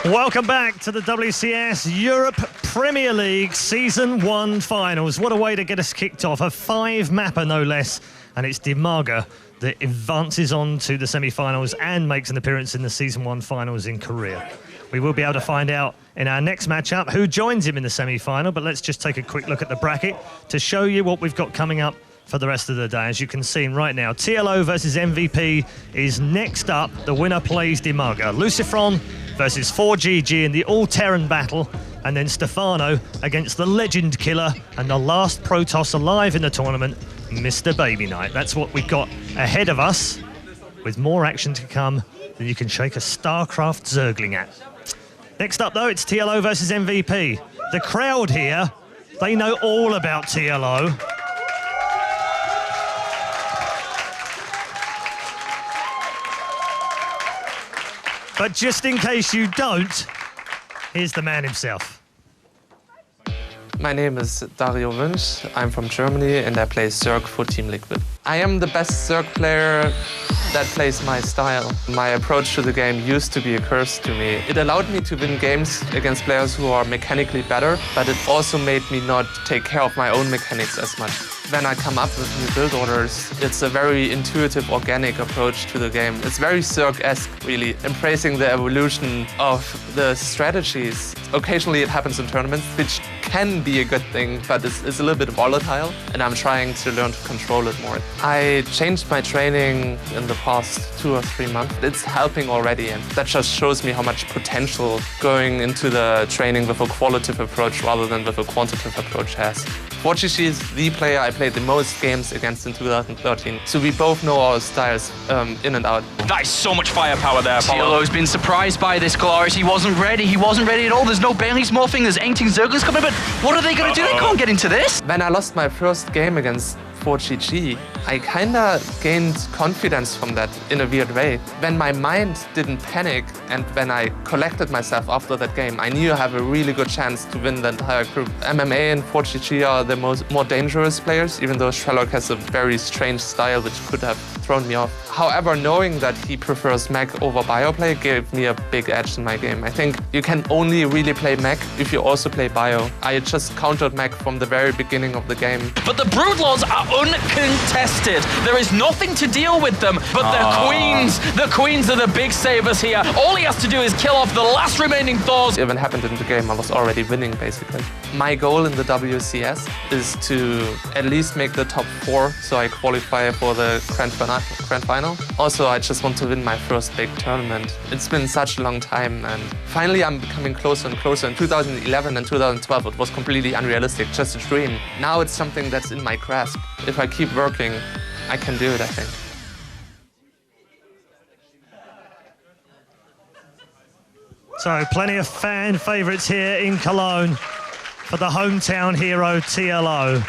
Welcome back to the WCS Europe Premier League Season 1 Finals. What a way to get us kicked off. A 5-mapper, no less. And it's Dimaga that advances on to the semi-finals and makes an appearance in the Season 1 Finals in Korea. We will be able to find out in our next matchup who joins him in the semi-final, but let's just take a quick look at the bracket to show you what we've got coming up for the rest of the day. As you can see right now, TLO versus MVP is next up. The winner plays Dimaga. Lucifron versus 4GG in the all-Terran battle, and then Stefano against the legend killer and the last Protoss alive in the tournament, Mr. Baby Knight. That's what we've got ahead of us, with more action to come than you can shake a StarCraft Zergling at. Next up, though, it's TLO versus MVP. The crowd here, they know all about TLO. But just in case you don't, here's the man himself. My name is Dario Wünsch. I'm from Germany and I play Zerg for Team Liquid. I am the best Zerg player that plays my style. My approach to the game used to be a curse to me. It allowed me to win games against players who are mechanically better, but it also made me not take care of my own mechanics as much. When I come up with new build orders, it's a very intuitive, organic approach to the game. It's very Zerg-esque, really, embracing the evolution of the strategies. Occasionally it happens in tournaments, which can be a good thing, but it's a little bit volatile, and I'm trying to learn to control it more. I changed my training in the past 2 or 3 months. It's helping already, and that just shows me how much potential going into the training with a qualitative approach rather than with a quantitative approach has. 4GG is the player I played the most games against in 2013, so we both know our styles in and out. That is so much firepower there, TLO's been surprised by this, Glorious. He wasn't ready at all. There's no Bailey's morphing, there's 18 Zerglings coming, but what are they going to do? They can't get into this. When I lost my first game against 4GG, I kinda gained confidence from that in a weird way. When my mind didn't panic and when I collected myself after that game, I knew I have a really good chance to win the entire group. MMA and 4GG are the more dangerous players, even though Sherlock has a very strange style which could have thrown me off. However, knowing that he prefers mech over bioplay gave me a big edge in my game. I think you can only really play mech if you also play bio. I just countered mech from the very beginning of the game. But the Broodlords are uncontested. There is nothing to deal with them, but the queens are the big savers here. All he has to do is kill off the last remaining Thors. Even happened in the game, I was already winning, basically. My goal in the WCS is to at least make the top 4, so I qualify for the Grand Final. Also, I just want to win my first big tournament. It's been such a long time, and finally I'm becoming closer and closer. In 2011 and 2012, it was completely unrealistic, just a dream. Now it's something that's in my grasp. If I keep working, I can do it, I think. So plenty of fan favourites here in Cologne for the hometown hero TLO.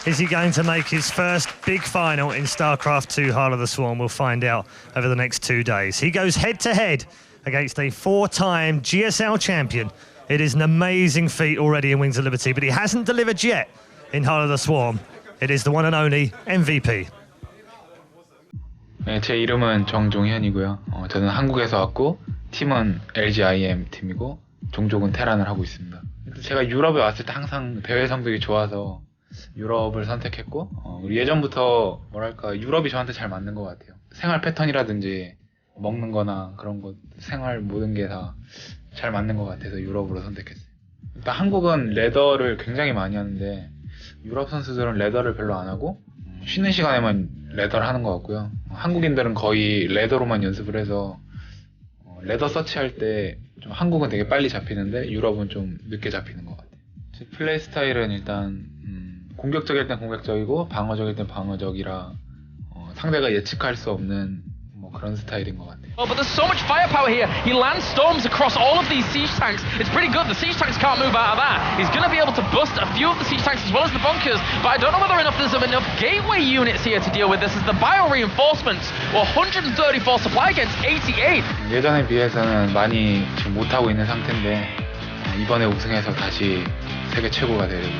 Is he going to make his first big final in StarCraft 2 Heart of the Swarm? We'll find out over the next 2 days. He goes head-to-head against a 4-time GSL champion. It is an amazing feat already in Wings of Liberty, but he hasn't delivered yet in Heart of the Swarm. It is the one and only MVP. 네, 제 이름은 정종현이고요. 저는 한국에서 왔고 팀은 LGIM 팀이고 종족은 테란을 하고 있습니다. 제가 유럽에 왔을 때 항상 대회 성적이 좋아서 유럽을 선택했고 우리 예전부터 뭐랄까 유럽이 저한테 잘 맞는 것 같아요. 생활 패턴이라든지 먹는 거나 그런 것 생활 모든 게 다 잘 맞는 것 같아서 유럽으로 선택했어요. 일단 한국은 레더를 굉장히 많이 하는데 유럽 선수들은 레더를 별로 안 하고 쉬는 시간에만 레더를 하는 것 같고요. 한국인들은 거의 레더로만 연습을 해서 레더 서치할 때 좀 한국은 되게 빨리 잡히는데 유럽은 좀 늦게 잡히는 것 같아요. 제 플레이 스타일은 일단 공격적일 땐 공격적이고 방어적일 땐 방어적이라 상대가 예측할 수 없는 그런 스타일인 것 같아요. Oh, but there's so much firepower here. He lands storms across all of these siege tanks. It's pretty good. The siege tanks can't move out of that. He's going to be able to bust a few of the siege tanks as well as the bunkers, but I don't know whether there's enough gateway units here to deal with this, as the bio reinforcements were 134 supply against 88. 예전에 비해서는 많이 지금 못하고 있는 상태인데 이번에 우승해서 다시 세계 최고가 되려고.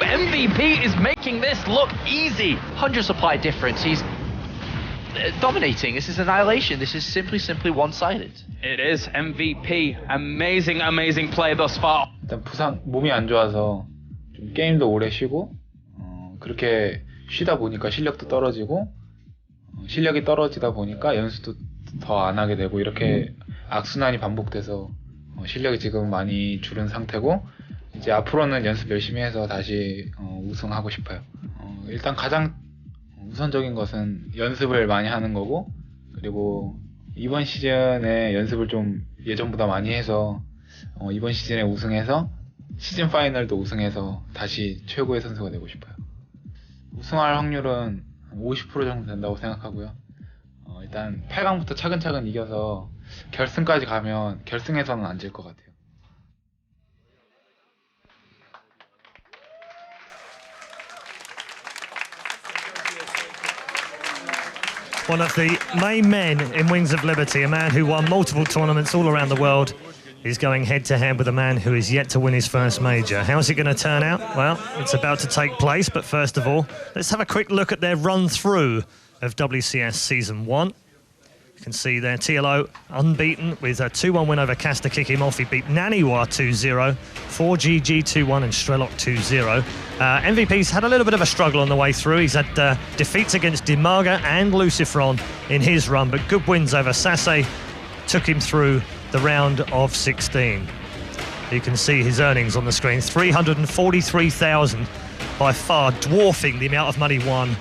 MVP is making this look easy. 100 supply difference. dominating. This is annihilation. This is simply one-sided. It is MVP. Amazing, amazing play thus far. 일단 부상 몸이 안 좋아서 좀 게임도 오래 쉬고 그렇게 쉬다 보니까 실력도 떨어지고 실력이 떨어지다 보니까 연습도 더 안 하게 되고 이렇게 악순환이 반복돼서 실력이 지금 많이 줄은 상태고 이제 앞으로는 연습 열심히 해서 다시 우승하고 싶어요. 일단 가장 우선적인 것은 연습을 많이 하는 거고 그리고 이번 시즌에 연습을 좀 예전보다 많이 해서 이번 시즌에 우승해서 시즌 파이널도 우승해서 다시 최고의 선수가 되고 싶어요. 우승할 확률은 50% 정도 된다고 생각하고요. 일단 8강부터 차근차근 이겨서 결승까지 가면 결승에서는 안 질 것 같아요. One of the main men in Wings of Liberty, a man who won multiple tournaments all around the world, is going head-to-head with a man who is yet to win his first major. How's it going to turn out? Well, it's about to take place, but first of all, let's have a quick look at their run-through of WCS Season 1. You can see there, TLO unbeaten with a 2-1 win over Casta kick him off. He beat Naniwa 2-0, 4GG 2-1 and Strelok 2-0. MVP's had a little bit of a struggle on the way through. He's had defeats against Dimaga and Lucifron in his run, but good wins over Sase took him through the round of 16. You can see his earnings on the screen, 343,000, by far dwarfing the amount of money won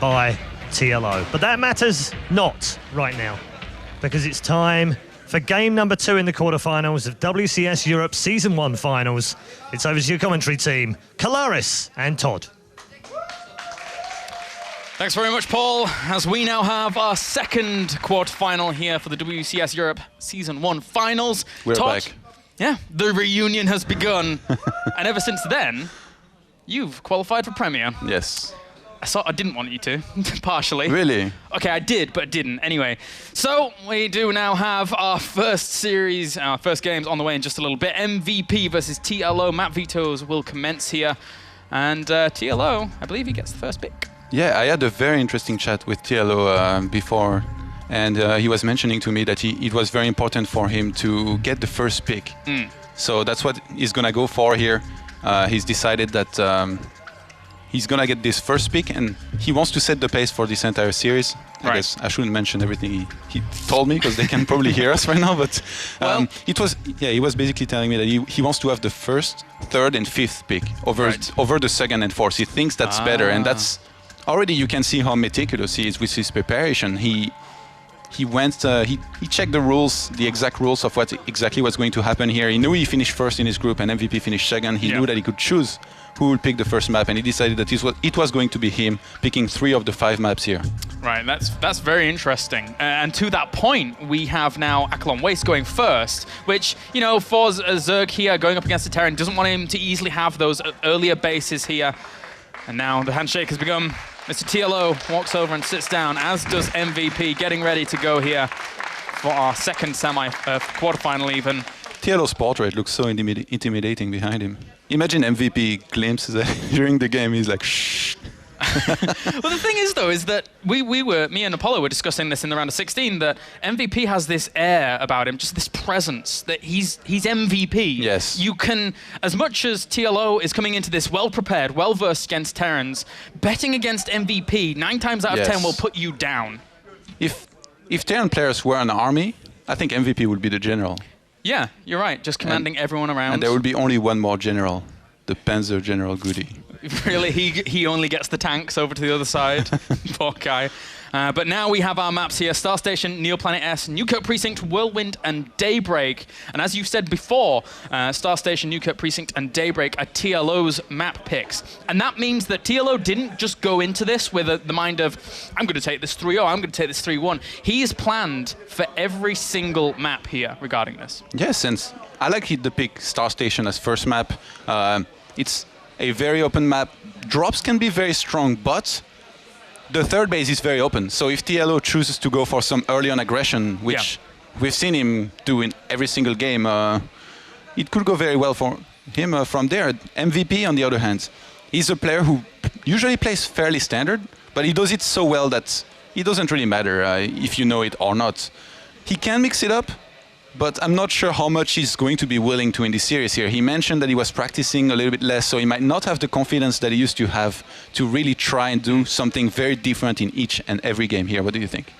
by TLO. But that matters not right now, because it's time for game number 2 in the quarterfinals of WCS Europe Season 1 finals. It's over to your commentary team, Kalaris and Todd. Thanks very much, Paul, as we now have our second quarterfinal here for the WCS Europe Season 1 finals. We're Todd, back. Yeah, the reunion has begun. And ever since then, you've qualified for Premier. Yes. I didn't want you to, partially. Really? Okay, I did, but didn't. Anyway, so we do now have our first series, our first games on the way in just a little bit. MVP versus TLO. Map vetoes will commence here. And TLO, I believe he gets the first pick. Yeah, I had a very interesting chat with TLO before, and he was mentioning to me that it was very important for him to get the first pick. So that's what he's gonna go for here. He's decided that he's gonna get this first pick, and he wants to set the pace for this entire series. I guess I shouldn't mention everything he told me, because they can probably hear us right now, but he was basically telling me that he wants to have the first, third and fifth pick over the second and fourth. He thinks that's better, and that's already you can see how meticulous he is with his preparation. He checked the rules, the exact rules of what exactly was going to happen here. He knew he finished first in his group and MVP finished second. He knew that he could choose who would pick the first map, and he decided that it was going to be him picking 3 of the 5 maps here. Right, that's very interesting. And to that point, we have now Akalon Waste going first, which, you know, for Zerg here going up against the Terran, doesn't want him to easily have those earlier bases here. And now the handshake has begun. Mr. TLO walks over and sits down, as does MVP, getting ready to go here for our second quarterfinal even. TLO's portrait looks so intimidating behind him. Imagine MVP glimpses during the game, he's like, shh. Well, the thing is, though, is that me and Apollo were discussing this in the round of 16, that MVP has this air about him, just this presence, that he's MVP. Yes. You can, as much as TLO is coming into this well-prepared, well-versed against Terrans, betting against MVP 9 times out of 10 will put you down. If Terran players were an army, I think MVP would be the general. Yeah, you're right, just commanding everyone around. And there would be only one more general, the Panzer General Goody. Really, he only gets the tanks over to the other side. Poor guy. But now we have our maps here: Star Station, Neoplanet S, Newkirk Precinct, Whirlwind, and Daybreak. And as you said before, Star Station, Newkirk Precinct, and Daybreak are TLO's map picks. And that means that TLO didn't just go into this with the mind of, I'm going to take this 3-0, I'm going to take this 3-1. He is planned for every single map here regarding this. Yes, and I like the pick Star Station as first map. It's a very open map. Drops can be very strong, but the third base is very open. So if TLO chooses to go for some early on aggression, which we've seen him do in every single game, it could go very well for him from there. MVP, on the other hand, he's a player who usually plays fairly standard, but he does it so well that it doesn't really matter if you know it or not. He can mix it up, but I'm not sure how much he's going to be willing to in this series here. He mentioned that he was practicing a little bit less, so he might not have the confidence that he used to have to really try and do something very different in each and every game here. What do you think?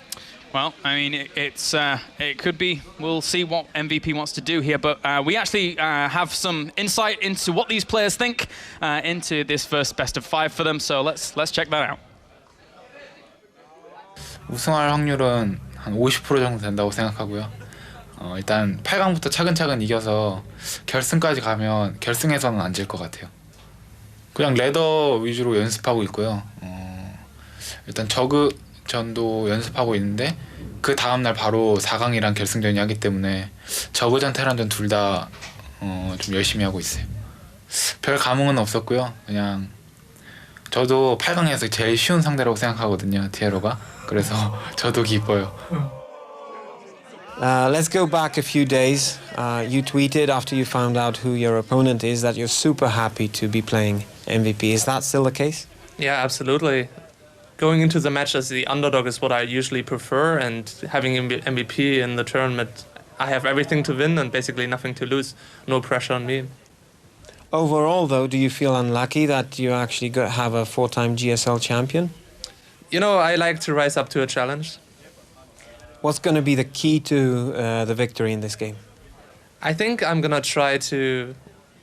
Well, I mean, it could be. We'll see what MVP wants to do here, but we actually have some insight into what these players think into this first best of 5 for them. So let's check that out. 우승할 확률은 한 50% 정도 된다고 생각하고요. 일단 8강부터 차근차근 이겨서 결승까지 가면 결승에서는 안 질 것 같아요. 그냥 레더 위주로 연습하고 있고요. 일단 저그전도 연습하고 있는데 그 다음날 바로 4강이랑 결승전이 하기 때문에 저그전 테란전 둘 다 좀 열심히 하고 있어요. 별 감흥은 없었고요. 그냥 저도 8강에서 제일 쉬운 상대라고 생각하거든요. TLO가. 그래서 저도 기뻐요. Let's go back a few days. You tweeted after you found out who your opponent is that you're super happy to be playing MVP. Is that still the case? Yeah, absolutely. Going into the match as the underdog is what I usually prefer, and having MVP in the tournament, I have everything to win and basically nothing to lose. No pressure on me. Overall, though, do you feel unlucky that you actually have a 4-time GSL champion? You know, I like to rise up to a challenge. What's going to be the key to the victory in this game? I think I'm going to try to,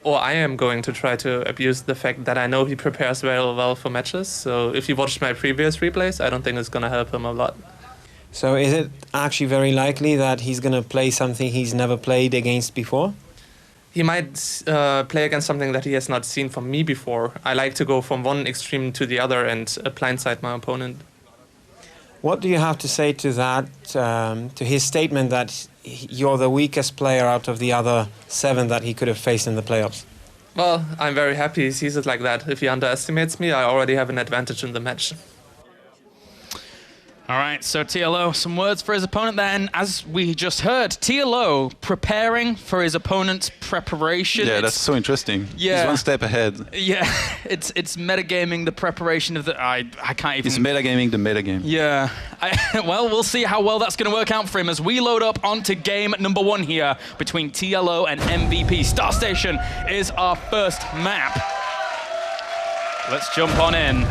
or I am going to try to abuse the fact that I know he prepares very well for matches. So if you watched my previous replays, I don't think it's going to help him a lot. So is it actually very likely that he's going to play something he's never played against before? He might play against something that he has not seen from me before. I like to go from one extreme to the other and blindside my opponent. What do you have to say to that, to his statement that you're the weakest player out of the other 7 that he could have faced in the playoffs? Well, I'm very happy he sees it like that. If he underestimates me, I already have an advantage in the match. All right, so TLO, some words for his opponent then. As we just heard, TLO preparing for his opponent's preparation. Yeah, that's so interesting. Yeah. He's one step ahead. Yeah, it's metagaming the preparation of the... I can't even... It's metagaming the metagame. Yeah. Well, we'll see how well that's going to work out for him as we load up onto game number 1 here between TLO and MVP. Star Station is our first map. Let's jump on in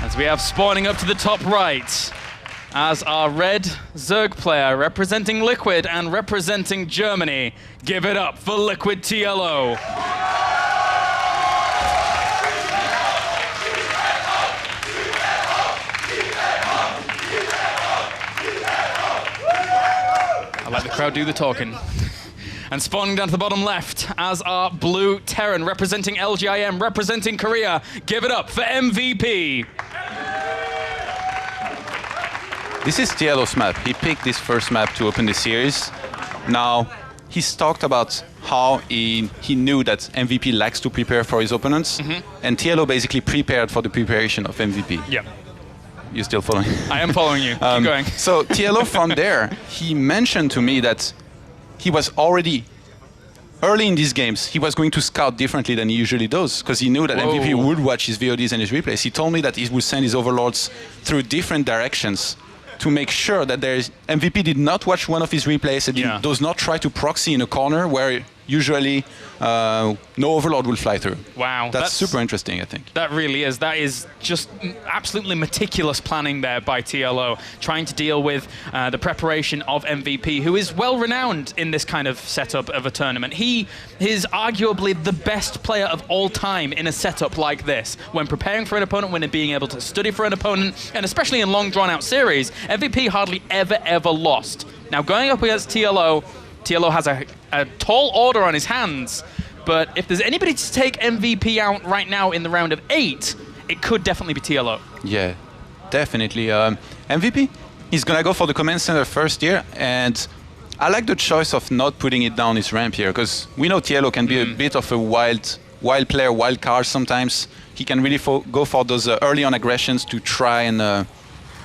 as we have spawning up to the top right as our red Zerg player representing Liquid and representing Germany. Give it up for Liquid TLO. I let the crowd do the talking. And spawning down to the bottom left as our blue Terran representing LGIM, representing Korea. Give it up for MVP. This is TLO's map. He picked this first map to open the series. Now, he's talked about how he knew that MVP likes to prepare for his opponents, and TLO basically prepared for the preparation of MVP. Yeah. You still following? I am following you. Keep going. So TLO from there, he mentioned to me that he was already, early in these games, he was going to scout differently than he usually does, because he knew that MVP would watch his VODs and his replays. He told me that he would send his overlords through different directions to make sure that MVP did not watch one of his replays and does not try to proxy in a corner where usually no overlord will fly through. Wow. That's super interesting, I think. That really is. That is just absolutely meticulous planning there by TLO, trying to deal with the preparation of MVP, who is well renowned in this kind of setup of a tournament. He is arguably the best player of all time in a setup like this. When preparing for an opponent, when being able to study for an opponent, and especially in long drawn out series, MVP hardly ever lost. Now going up against TLO, TLO has a tall order on his hands, but if there's anybody to take MVP out right now in the round of 8, it could definitely be TLO. Yeah, definitely. MVP, he's gonna go for the command center first here, and I like the choice of not putting it down his ramp here, because we know TLO can be a bit of a wild player, wild card sometimes. He can really go for those early on aggressions to try and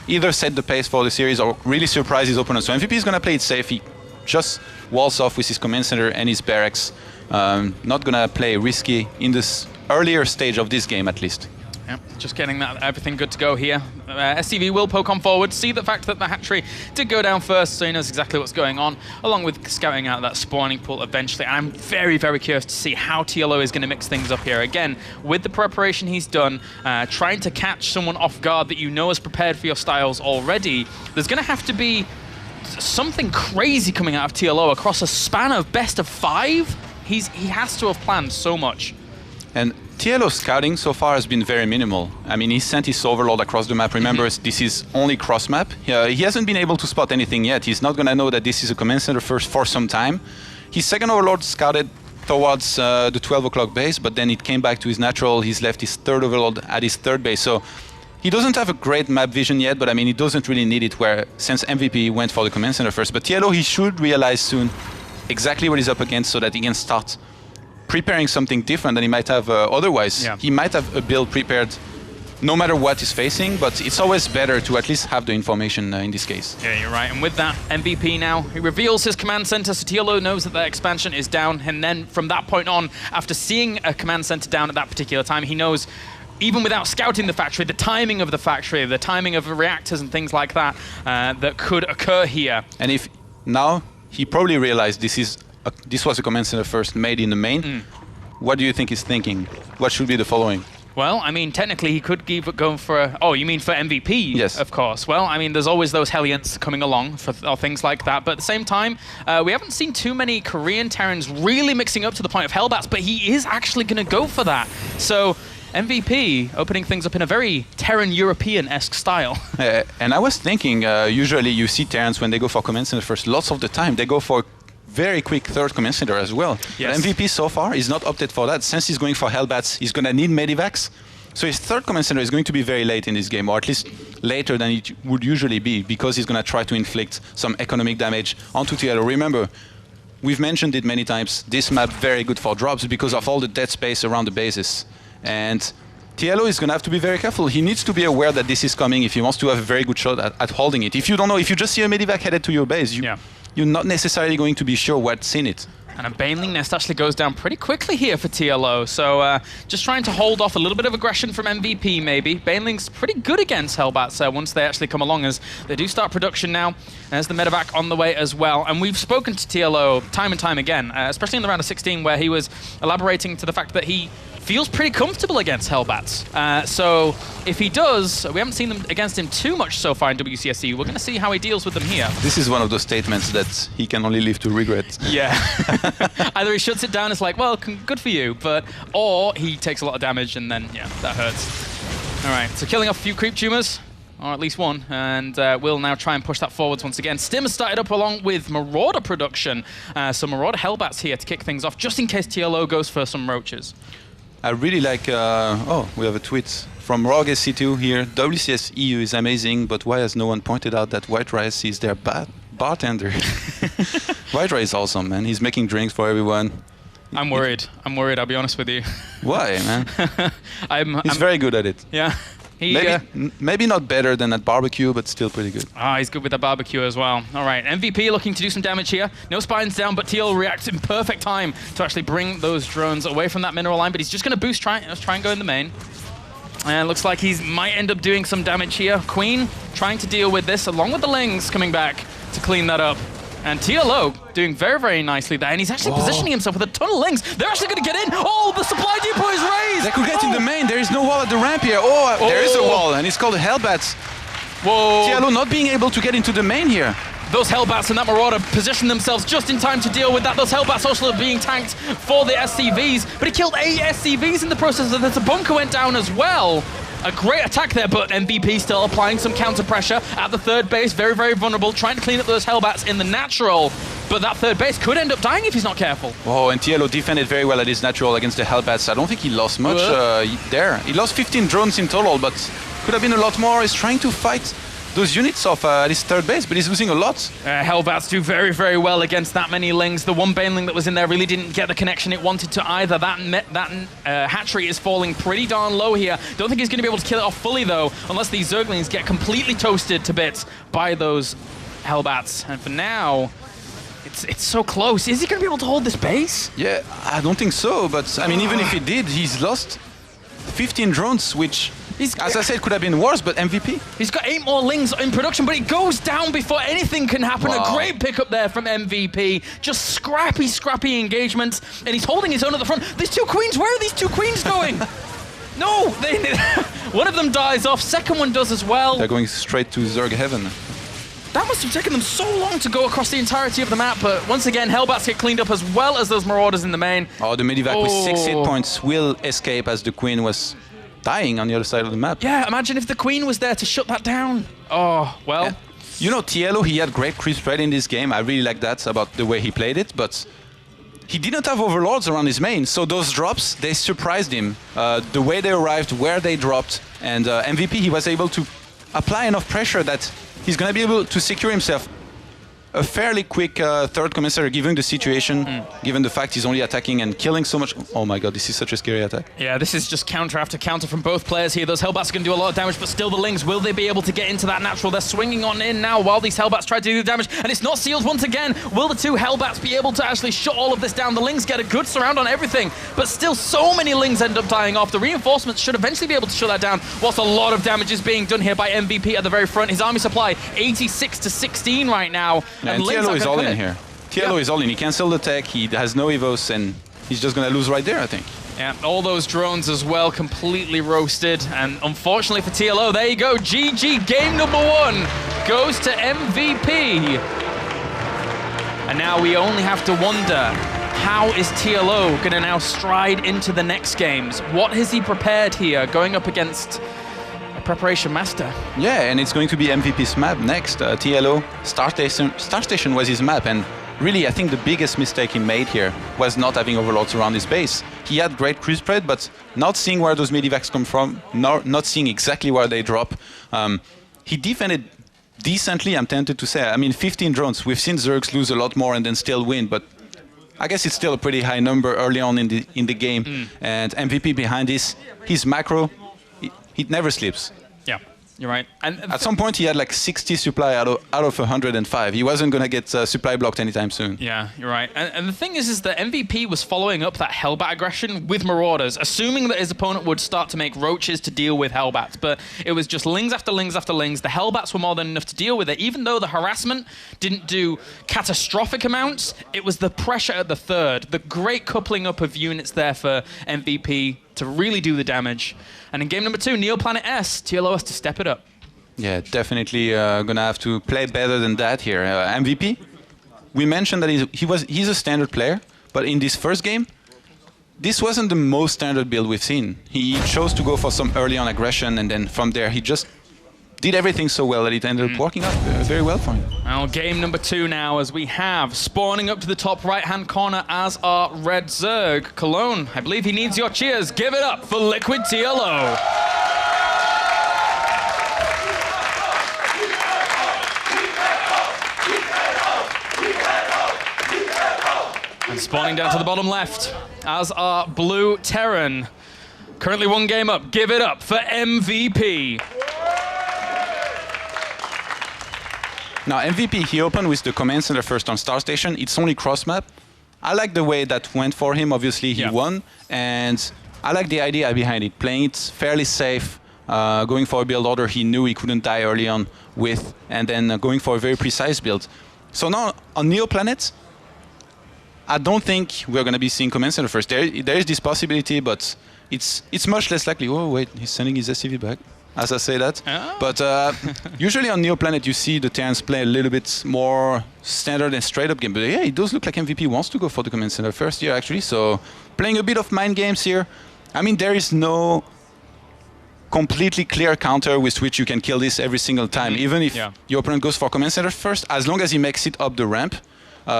either set the pace for the series or really surprise his opponent. So MVP is gonna play it safe. He just walls off with his command center and his barracks. Not gonna play risky in this earlier stage of this game, at least. Yep, just getting that everything good to go here. SCV will poke on forward, see the fact that the hatchery did go down first, so he knows exactly what's going on, along with scouting out that spawning pool eventually. And I'm very, very curious to see how TLO is going to mix things up here. Again, with the preparation he's done, trying to catch someone off guard that you know is prepared for your styles already, there's going to have to be something crazy coming out of TLO across a span of best of 5. He has to have planned so much. And TLO scouting so far has been very minimal. I mean, he sent his overlord across the map. Remember, this is only cross map. He hasn't been able to spot anything yet. He's not going to know that this is a command center first for some time. His second overlord scouted towards the 12 o'clock base, but then it came back to his natural. He's left his third overlord at his third base. So he doesn't have a great map vision yet, but I mean, he doesn't really need it since MVP went for the command center first. But TLO, he should realize soon exactly what he's up against so that he can start preparing something different than he might have otherwise. Yeah. He might have a build prepared no matter what he's facing, but it's always better to at least have the information in this case. Yeah, you're right. And with that, MVP now, he reveals his command center, so TLO knows that their expansion is down, and then from that point on, after seeing a command center down at that particular time, he knows, even without scouting the factory, the timing of the factory, the timing of the reactors and things like that, that could occur here. And if now, he probably realized this was a command center first made in the main. What do you think he's thinking? What should be the following? Well, I mean, technically he could keep it going for... Oh, you mean for MVP? Yes. Of course. Well, I mean, there's always those Hellions coming along for things like that. But at the same time, we haven't seen too many Korean Terrans really mixing up to the point of Hellbats, but he is actually going to go for that. So MVP opening things up in a very Terran European-esque style. And I was thinking, usually you see Terrans when they go for command center first, lots of the time they go for very quick third command center as well. Yes. But MVP so far is not opted for that. Since he's going for Hellbats, he's going to need Medivacs. So his third command center is going to be very late in this game, or at least later than it would usually be, because he's going to try to inflict some economic damage onto TLO. Remember, we've mentioned it many times, this map very good for drops because of all the dead space around the bases. And TLO is going to have to be very careful. He needs to be aware that this is coming if he wants to have a very good shot at holding it. If you don't know, if you just see a Medivac headed to your base, you're not necessarily going to be sure what's in it. And a Baneling Nest actually goes down pretty quickly here for TLO, so just trying to hold off a little bit of aggression from MVP, maybe. Baneling's pretty good against Hellbats once they actually come along, as they do start production now. There's the medevac on the way as well. And we've spoken to TLO time and time again, especially in the round of 16, where he was elaborating to the fact that he feels pretty comfortable against Hellbats. So if he does, we haven't seen them against him too much so far in WCSE. We're going to see how he deals with them here. This is one of those statements that he can only live to regret. Yeah. Either he shuts it down, it's like, well, good for you, or he takes a lot of damage and then, yeah, that hurts. All right, so killing off a few creep tumors, or at least one, and we'll now try and push that forwards once again. Stim has started up along with Marauder production, so Marauder Hellbats here to kick things off, just in case TLO goes for some roaches. I really like, oh, we have a tweet from RogSC2 here. WCS EU is amazing, but why has no one pointed out that White Rice is their bartender? White Rice is awesome, man. He's making drinks for everyone. I'm worried. I'll be honest with you. Why, man? He's I'm very good at it. Yeah. Maybe not better than at barbecue, but still pretty good. He's good with the barbecue as well. All right, MVP looking to do some damage here. No spines down, but TL reacts in perfect time to actually bring those drones away from that mineral line, but he's just going to try and go in the main. And looks like he might end up doing some damage here. Queen trying to deal with this, along with the Lings coming back to clean that up. And TLO doing very, very nicely there. And he's actually positioning himself with a ton of Lings. They're actually going to get in. Oh, the supply depot is raised. They could get in the main. There is no wall at the ramp here. There is a wall, and it's called Hellbats. Whoa. TLO not being able to get into the main here. Those Hellbats and that Marauder position themselves just in time to deal with that. Those Hellbats also being tanked for the SCVs. But he killed 8 SCVs in the process. The bunker went down as well. A great attack there, but MVP still applying some counter pressure at the third base. Very, very vulnerable, trying to clean up those Hellbats in the natural. But that third base could end up dying if he's not careful. Oh, and TLO defended very well at his natural against the Hellbats. I don't think he lost much there. He lost 15 drones in total, but could have been a lot more. He's trying to fight those units off his third base, but he's losing a lot. Hellbats do very, very well against that many Lings. The one Baneling that was in there really didn't get the connection it wanted to either. That hatchery is falling pretty darn low here. Don't think he's going to be able to kill it off fully, though, unless these Zerglings get completely toasted to bits by those Hellbats. And for now, it's so close. Is he going to be able to hold this base? Yeah, I don't think so, but I mean, even if he did, he's lost 15 drones, which As I said, it could have been worse, but MVP. He's got 8 more Lings in production, but it goes down before anything can happen. Wow. A great pickup there from MVP. Just scrappy engagement, and he's holding his own at the front. These 2 queens, where are these 2 queens going? No, one of them dies off, second one does as well. They're going straight to Zerg Heaven. That must have taken them so long to go across the entirety of the map, but once again, Hellbats get cleaned up as well as those Marauders in the main. Oh, the Medivac with 6 hit points will escape as the Queen was dying on the other side of the map. Yeah, imagine if the Queen was there to shut that down. Oh, well. Yeah. You know, TLO, he had great creep spread in this game. I really like that about the way he played it, but he didn't have overlords around his main, so those drops, they surprised him. The way they arrived, where they dropped, and MVP, he was able to apply enough pressure that he's going to be able to secure himself a fairly quick third commissary, given the situation, given the fact he's only attacking and killing so much. Oh my god, this is such a scary attack. Yeah, this is just counter after counter from both players here. Those Hellbats are going to do a lot of damage, but still the Lings, will they be able to get into that natural? They're swinging on in now while these Hellbats try to do the damage, and it's not sealed once again. Will the 2 Hellbats be able to actually shut all of this down? The Lings get a good surround on everything, but still so many Lings end up dying off. The reinforcements should eventually be able to shut that down, whilst a lot of damage is being done here by MVP at the very front. His army supply, 86 to 16 right now. Yeah, and TLO is all in here. TLO is all in. He cancelled the tech, he has no evos, and he's just going to lose right there, I think. Yeah, all those drones as well, completely roasted. And unfortunately for TLO, there you go. GG, game number 1 goes to MVP. And now we only have to wonder, how is TLO going to now stride into the next games? What has he prepared here, going up against Preparation Master? Yeah, and it's going to be MVP's map next. TLO, Star Station was his map, and really I think the biggest mistake he made here was not having overlords around his base. He had great creep spread, but not seeing where those medivacs come from, not seeing exactly where they drop. He defended decently, I'm tempted to say. I mean, 15 drones. We've seen Zergs lose a lot more and then still win, but I guess it's still a pretty high number early on in the game. And MVP behind this, his macro, he never sleeps. Yeah, you're right. And at some point, he had like 60 supply out of 105. He wasn't going to get supply blocked anytime soon. Yeah, you're right. And the thing is that MVP was following up that Hellbat aggression with Marauders, assuming that his opponent would start to make roaches to deal with Hellbats. But it was just Lings after Lings after Lings. The Hellbats were more than enough to deal with it. Even though the harassment didn't do catastrophic amounts, it was the pressure at the third, the great coupling up of units there for MVP to really do the damage. And in game number 2, Neoplanet S, TLO has to step it up. Yeah, definitely gonna have to play better than that here. MVP, we mentioned that he's a standard player, but in this first game, this wasn't the most standard build we've seen. He chose to go for some early on aggression, and then from there he just did everything so well that it ended up working out very well for him. Now, game number 2 now, as we have spawning up to the top right-hand corner as our Red Zerg. Cologne, I believe he needs your cheers. Give it up for Liquid TLO. And spawning down to the bottom left as our Blue Terran. Currently 1 game up. Give it up for MVP. Now, MVP, he opened with the command center first on Star Station. It's only cross-map. I like the way that went for him. Obviously, he won. And I like the idea behind it. Playing it fairly safe, going for a build order he knew he couldn't die early on with, and then going for a very precise build. So now, on Neoplanet, I don't think we're going to be seeing command center first. There is this possibility, but it's much less likely. Oh, wait, he's sending his SCV back. As I say that. Oh. But usually on Neoplanet you see the Terrans play a little bit more standard and straight up game. But yeah, it does look like MVP wants to go for the command center first here actually. So playing a bit of mind games here. I mean, there is no completely clear counter with which you can kill this every single time. Even if your opponent goes for command center first, as long as he makes it up the ramp,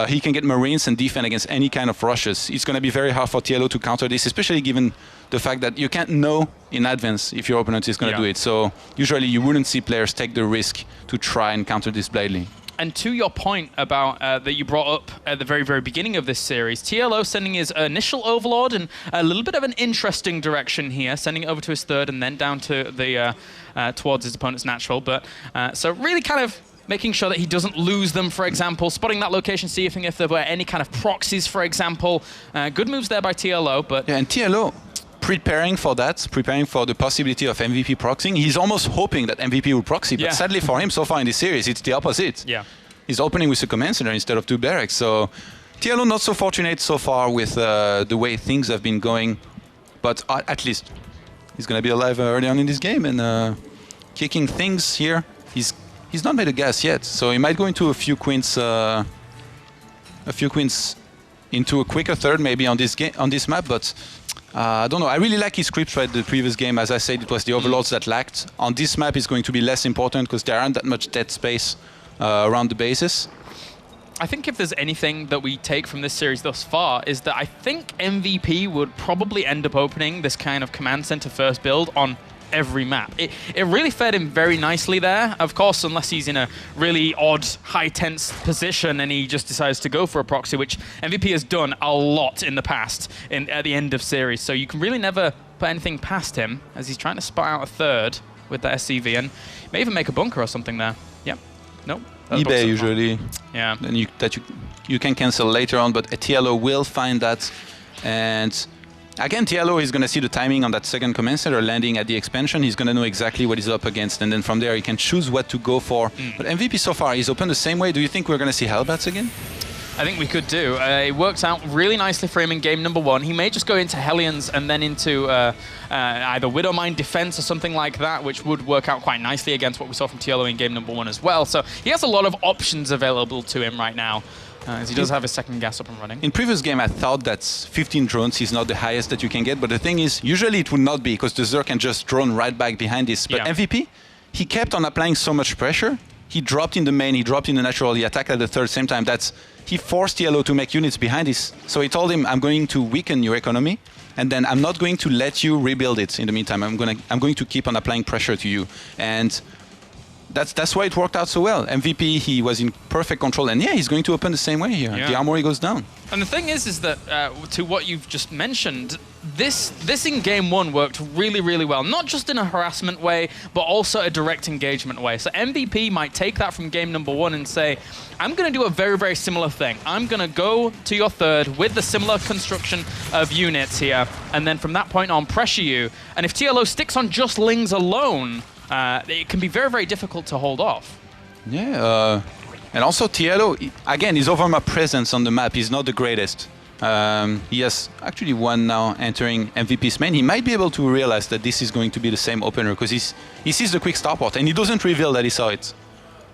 he can get Marines and defend against any kind of rushes. It's going to be very hard for TLO to counter this, especially given the fact that you can't know in advance if your opponent is going to do it. So usually you wouldn't see players take the risk to try and counter this blindly. And to your point about that you brought up at the very, very beginning of this series, TLO sending his initial Overlord in a little bit of an interesting direction here, sending it over to his third and then down to the towards his opponent's natural. But so really kind of making sure that he doesn't lose them, for example, spotting that location, see if there were any kind of proxies, for example. Good moves there by TLO, but... Yeah, and TLO, preparing for that, preparing for the possibility of MVP proxying. He's almost hoping that MVP will proxy, but sadly for him, so far in this series, it's the opposite. Yeah. He's opening with a command center instead of 2 barracks. So TLO not so fortunate so far with the way things have been going, but at least he's going to be alive early on in this game and kicking things here. He's not made a guess yet, so he might go into a few queens into a quicker third maybe on this map, but I don't know. I really like his creep threat the previous game. As I said, it was the overlords that lacked. On this map, it's going to be less important because there aren't that much dead space around the bases. I think if there's anything that we take from this series thus far is that I think MVP would probably end up opening this kind of command center first build on every map. It really fed him very nicely there. Of course, unless he's in a really odd, high tense position and he just decides to go for a proxy, which MVP has done a lot in the past at the end of series. So you can really never put anything past him as he's trying to spot out a third with the SCV and may even make a bunker or something there. Yep. Nope. eBay usually. Yeah. Then you can cancel later on, but TLO will find that. And again, TLO is going to see the timing on that second command center landing at the expansion. He's going to know exactly what he's up against, and then from there he can choose what to go for. But MVP so far is open the same way. Do you think we're going to see Hellbats again? I think we could do. It worked out really nicely for him in game number 1. He may just go into Hellions and then into either Widowmine defense or something like that, which would work out quite nicely against what we saw from TLO in game number 1 as well. So he has a lot of options available to him right now, as he does have his second gas up and running. In previous game, I thought that 15 drones is not the highest that you can get, but the thing is, usually it would not be, because the Zerg can just drone right back behind this. But MVP, he kept on applying so much pressure. He dropped in the main, he dropped in the natural, he attacked at the third same time. He forced TLO to make units behind this. So he told him, I'm going to weaken your economy, and then I'm not going to let you rebuild it in the meantime. I'm going to keep on applying pressure to you. And that's why it worked out so well. MVP, he was in perfect control, and yeah, he's going to open the same way here. The armory goes down. And the thing is that to what you've just mentioned, this in game 1 worked really, really well. Not just in a harassment way, but also a direct engagement way. So MVP might take that from game number 1 and say, I'm going to do a very, very similar thing. I'm going to go to your third with the similar construction of units here, and then from that point on, pressure you. And if TLO sticks on just Lings alone, it can be very, very difficult to hold off. Yeah, and also TLO, again, his overmap presence on the map is not the greatest. He has actually one now entering MVP's main. He might be able to realize that this is going to be the same opener, because he sees the quick starport, and he doesn't reveal that he saw it.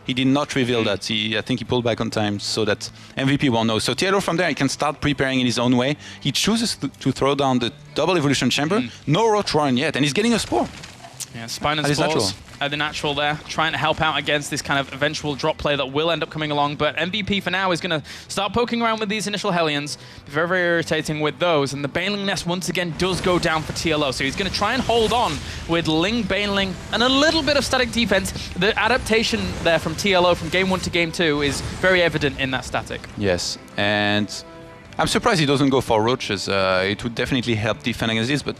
He did not reveal that. I think he pulled back on time so that MVP won't know. So TLO from there, he can start preparing in his own way. He chooses to throw down the double evolution chamber. No Roach Warren yet, and he's getting a spore. Yeah, Spine and Spores are the natural there, trying to help out against this kind of eventual drop play that will end up coming along. But MVP for now is going to start poking around with these initial Hellions. Be very, very irritating with those. And the Baneling Nest once again does go down for TLO. So he's going to try and hold on with Ling, Baneling, and a little bit of static defense. The adaptation there from TLO from game 1 to game 2 is very evident in that static. Yes, and I'm surprised he doesn't go for Roaches. It would definitely help defend against this, but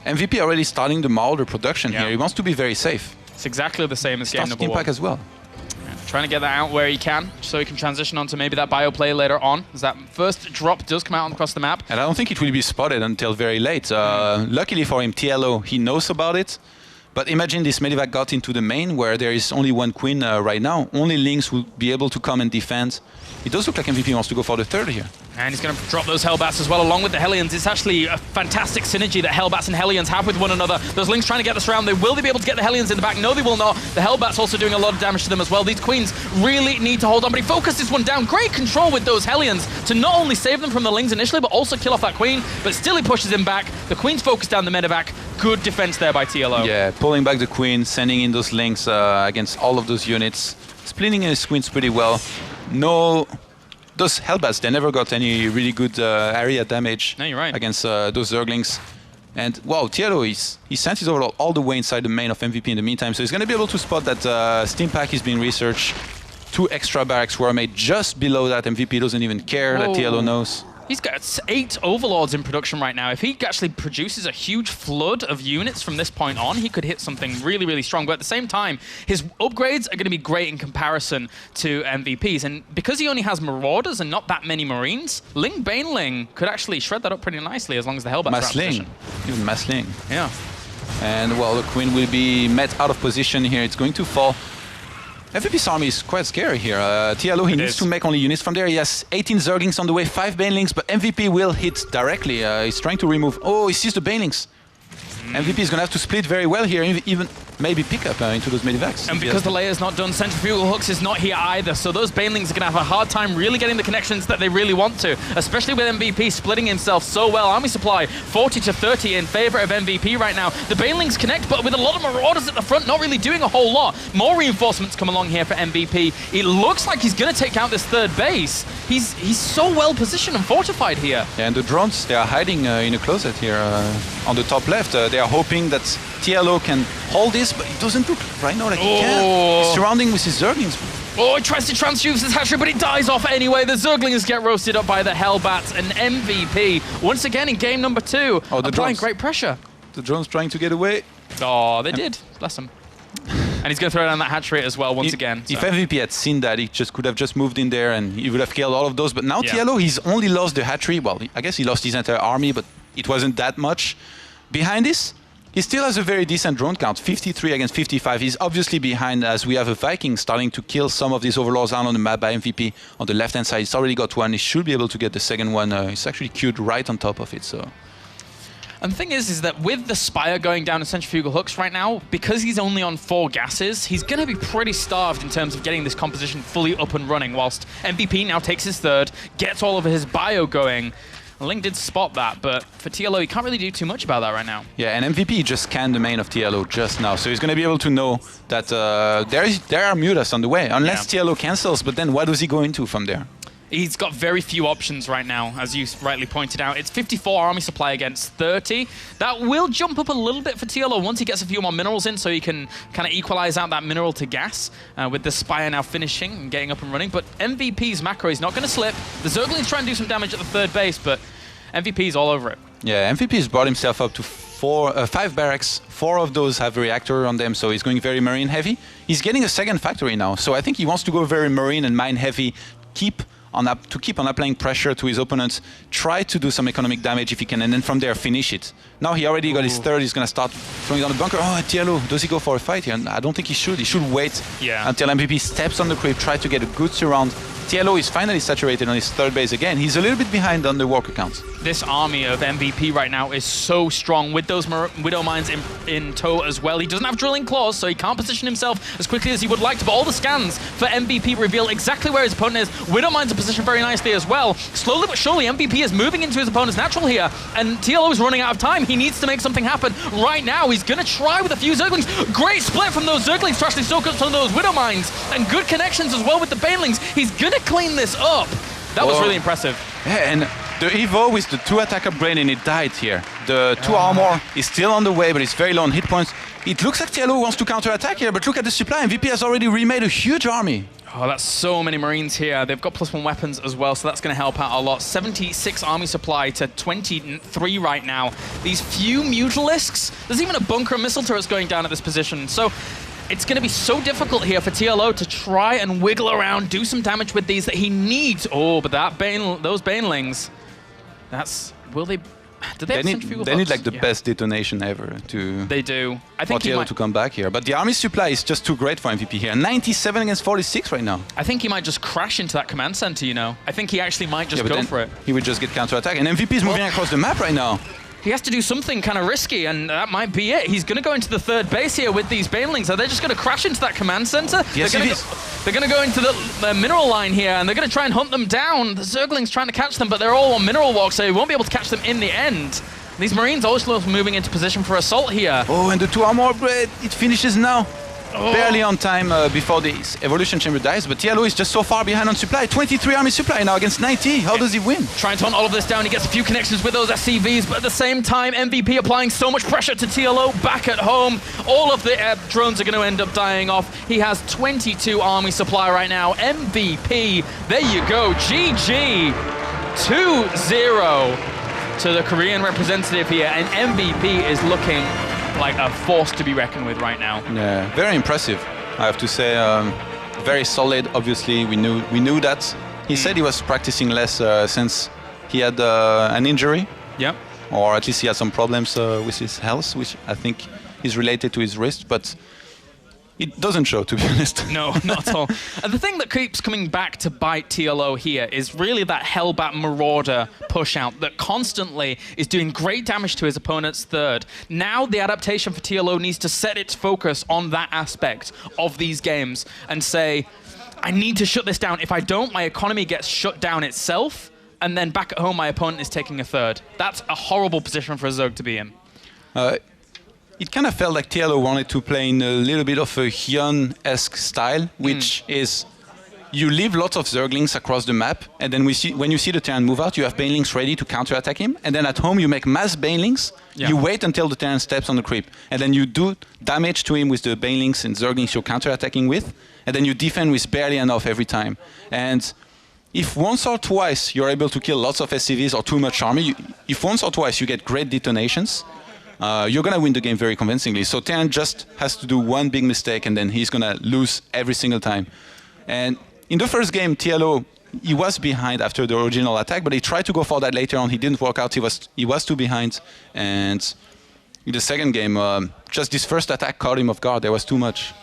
MVP already starting the Marauder production here. He wants to be very safe. It's exactly the same as game number 1. Impact as well. Yeah, trying to get that out where he can, so he can transition onto maybe that bio play later on, as that first drop does come out across the map. And I don't think it will be spotted until very late. Luckily for him, TLO, he knows about it. But imagine this Medivac got into the main, where there is only one queen right now. Only Lings will be able to come and defend. It does look like MVP wants to go for the third here. And he's going to drop those Hellbats as well, along with the Hellions. It's actually a fantastic synergy that Hellbats and Hellions have with one another. Those Lings trying to get this round. Will they be able to get the Hellions in the back? No, they will not. The Hellbats also doing a lot of damage to them as well. These Queens really need to hold on, but he focuses one down. Great control with those Hellions to not only save them from the Lings initially, but also kill off that Queen. But still he pushes him back. The Queen's focused down the medevac. Good defense there by TLO. Yeah, pulling back the Queen, sending in those Lings against all of those units. Splitting his Queens pretty well. No... Those Hellbats, they never got any really good area damage against those Zerglings. And wow, TLO, he sent his overlord all the way inside the main of MVP in the meantime, so he's going to be able to spot that Steam Pack is being researched. 2 extra barracks were made just below that. MVP doesn't even care that TLO knows. He's got 8 Overlords in production right now. If he actually produces a huge flood of units from this point on, he could hit something really, really strong. But at the same time, his upgrades are going to be great in comparison to MVP's. And because he only has Marauders and not that many Marines, Ling Baneling could actually shred that up pretty nicely as long as the Hellbats are out of position. Even Massling. Yeah. And, well, the Queen will be met out of position here. It's going to fall. MVP's army is quite scary here. TLO, he needs to make only units from there. He has 18 Zerglings on the way, 5 Banelings, but MVP will hit directly. He's trying to remove... Oh, he sees the Banelings. MVP is going to have to split very well here, even maybe pick up into those medivacs. And because the layer's not done, Centrifugal Hooks is not here either, so those Banelings are going to have a hard time really getting the connections that they really want to, especially with MVP splitting himself so well. Army supply 40 to 30 in favor of MVP right now. The Banelings connect, but with a lot of Marauders at the front, not really doing a whole lot. More reinforcements come along here for MVP. It looks like he's going to take out this third base. He's so well positioned and fortified here. Yeah, and the drones, they are hiding in a closet here on the top left. They are hoping that TLO can hold this, but it doesn't look right now like he can. He's surrounding with his Zerglings. Oh, he tries to transfuse his hatchery, but it dies off anyway. The Zerglings get roasted up by the Hellbats, and MVP, once again in game number 2, applying great pressure. The drone's trying to get away. Oh, they did. Bless him. And he's going to throw down that hatchery as well once again. So. If MVP had seen that, he could have just moved in there and he would have killed all of those. But now TLO, he's only lost the hatchery. Well, I guess he lost his entire army, but it wasn't that much. Behind this, he still has a very decent drone count, 53 against 55. He's obviously behind as we have a Viking starting to kill some of these Overlords out on the map by MVP on the left-hand side. He's already got one. He should be able to get the second one. He's actually queued right on top of it, so... And the thing is that with the Spire going down to Centrifugal Hooks right now, because he's only on 4 gases, he's going to be pretty starved in terms of getting this composition fully up and running, whilst MVP now takes his third, gets all of his bio going. Ling did spot that, but for TLO, he can't really do too much about that right now. Yeah, and MVP just scanned the main of TLO just now, so he's going to be able to know that there are Mutas on the way, unless TLO cancels, but then what does he go into from there? He's got very few options right now, as you rightly pointed out. It's 54 army supply against 30. That will jump up a little bit for TLO once he gets a few more minerals in, so he can kind of equalize out that mineral to gas, with the Spire now finishing and getting up and running. But MVP's macro is not going to slip. The Zerglings try and do some damage at the third base, but MVP's all over it. Yeah, MVP's brought himself up to 5 barracks. 4 of those have a reactor on them, so he's going very marine heavy. He's getting a second factory now, so I think he wants to go very marine and mine heavy, keep on applying pressure to his opponents, try to do some economic damage if he can, and then from there finish it. Now he already got his third, he's going to start throwing down the bunker. Oh, TLO, does he go for a fight here? I don't think he should. He should wait until MVP steps on the creep, try to get a good surround. TLO is finally saturated on his third base again. He's a little bit behind on the worker count. This army of MVP right now is so strong with those Widow Mines in tow as well. He doesn't have Drilling Claws, so he can't position himself as quickly as he would like to, but all the scans for MVP reveal exactly where his opponent is. Widow Mines are positioned very nicely as well. Slowly but surely, MVP is moving into his opponent's natural here, and TLO is running out of time. He needs to make something happen right now. He's going to try with a few Zerglings. Great split from those Zerglings to actually soak up some of those Widow Mines, and good connections as well with the Banelings. He's going to clean this up. That was really impressive. Yeah, and the Evo with the 2 attack upgrade and it died here. The 2 armor is still on the way, but it's very low on hit points. It looks like TLO wants to counter-attack here, but look at the supply. MVP has already remade a huge army. Oh, that's so many Marines here. They've got +1 weapons as well, so that's going to help out a lot. 76 army supply to 23 right now. These few Mutalisks, there's even a bunker missile turret going down at this position. So it's going to be so difficult here for TLO to try and wiggle around, do some damage with these that he needs. Oh, but those Banelings, will they... Do they need like the best detonation ever to... They do. I think TLO to come back here. But the army supply is just too great for MVP here. 97 against 46 right now. I think he might just crash into that command center, you know. I think he actually might just go for it. He would just get counter-attack. And MVP is moving across the map right now. He has to do something kind of risky, and that might be it. He's going to go into the third base here with these Banelings. Are they just going to crash into that command center? Yes, they're going to go into the mineral line here, and they're going to try and hunt them down. The Zerglings trying to catch them, but they're all on mineral walk, so he won't be able to catch them in the end. These Marines also moving into position for assault here. Oh, and the 2 armor upgrade, it finishes now. Barely on time before the evolution chamber dies, but TLO is just so far behind on supply. 23 army supply now against 90. How does he win? Trying to hunt all of this down. He gets a few connections with those SCVs, but at the same time, MVP applying so much pressure to TLO back at home. All of the drones are going to end up dying off. He has 22 army supply right now. MVP, there you go. GG. 2-0 to the Korean representative here, and MVP is looking like a force to be reckoned with right now. Yeah, very impressive, I have to say. Very solid, obviously, we knew that. He said he was practicing less since he had an injury. Yep. Or at least he had some problems with his health, which I think is related to his wrist, but it doesn't show, to be honest. No, not at all. And the thing that keeps coming back to bite TLO here is really that Hellbat Marauder push-out that constantly is doing great damage to his opponent's third. Now the adaptation for TLO needs to set its focus on that aspect of these games and say, I need to shut this down. If I don't, my economy gets shut down itself, and then back at home, my opponent is taking a third. That's a horrible position for a Zerg to be in. It kind of felt like TLO wanted to play in a little bit of a Hyun-esque style, which is you leave lots of Zerglings across the map, and then when you see the Terran move out, you have Banelings ready to counterattack him, and then at home you make mass Banelings, you wait until the Terran steps on the creep, and then you do damage to him with the Banelings and Zerglings you're counterattacking with, and then you defend with barely enough every time. And if once or twice you're able to kill lots of SCVs or too much army, if once or twice you get great detonations, you're going to win the game very convincingly. So Terran just has to do one big mistake and then he's going to lose every single time. And in the first game, TLO, he was behind after the original attack, but he tried to go for that later on. He didn't work out. He was too behind. And in the second game, just this first attack caught him off guard. There was too much.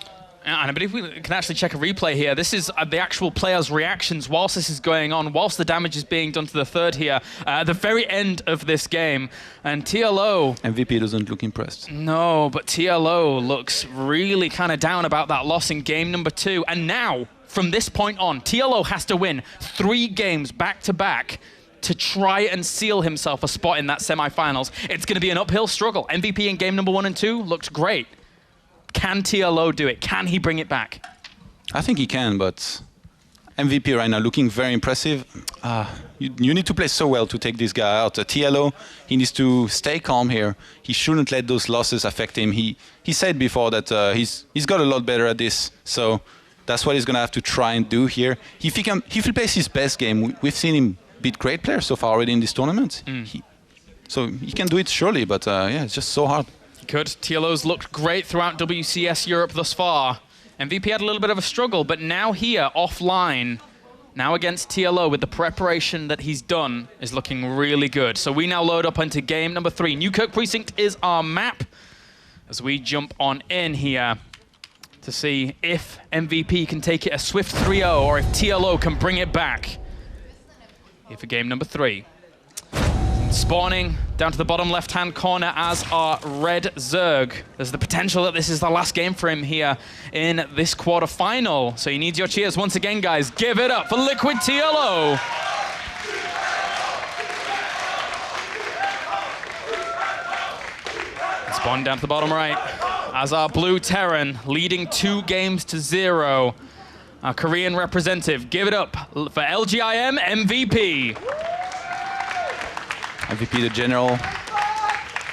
And I believe we can actually check a replay here. This is the actual players' reactions whilst this is going on, whilst the damage is being done to the third here, at the very end of this game. And TLO... MVP doesn't look impressed. No, but TLO looks really kind of down about that loss in game number 2. And now, from this point on, TLO has to win 3 games back-to-back to try and seal himself a spot in that semi-finals. It's going to be an uphill struggle. MVP in game number 1 and 2 looked great. Can TLO do it? Can he bring it back? I think he can, but MVP right now looking very impressive. You need to play so well to take this guy out. TLO, he needs to stay calm here. He shouldn't let those losses affect him. He said before that he's got a lot better at this, so that's what he's going to have to try and do here. If he plays his best game, we've seen him beat great players so far already in this tournament. So he can do it surely, but yeah, it's just so hard. Could. TLO's looked great throughout WCS Europe thus far. MVP had a little bit of a struggle, but now here, offline, now against TLO with the preparation that he's done, is looking really good. So we now load up into game number 3. Newkirk Precinct is our map as we jump on in here to see if MVP can take it a swift 3-0 or if TLO can bring it back. Here for game number 3. Spawning down to the bottom left-hand corner as our red Zerg. There's the potential that this is the last game for him here in this quarterfinal. So he needs your cheers once again, guys. Give it up for Liquid TLO. Spawn down to the bottom right as our blue Terran leading 2 games to 0. Our Korean representative. Give it up for LGIM MVP. MVP, the general,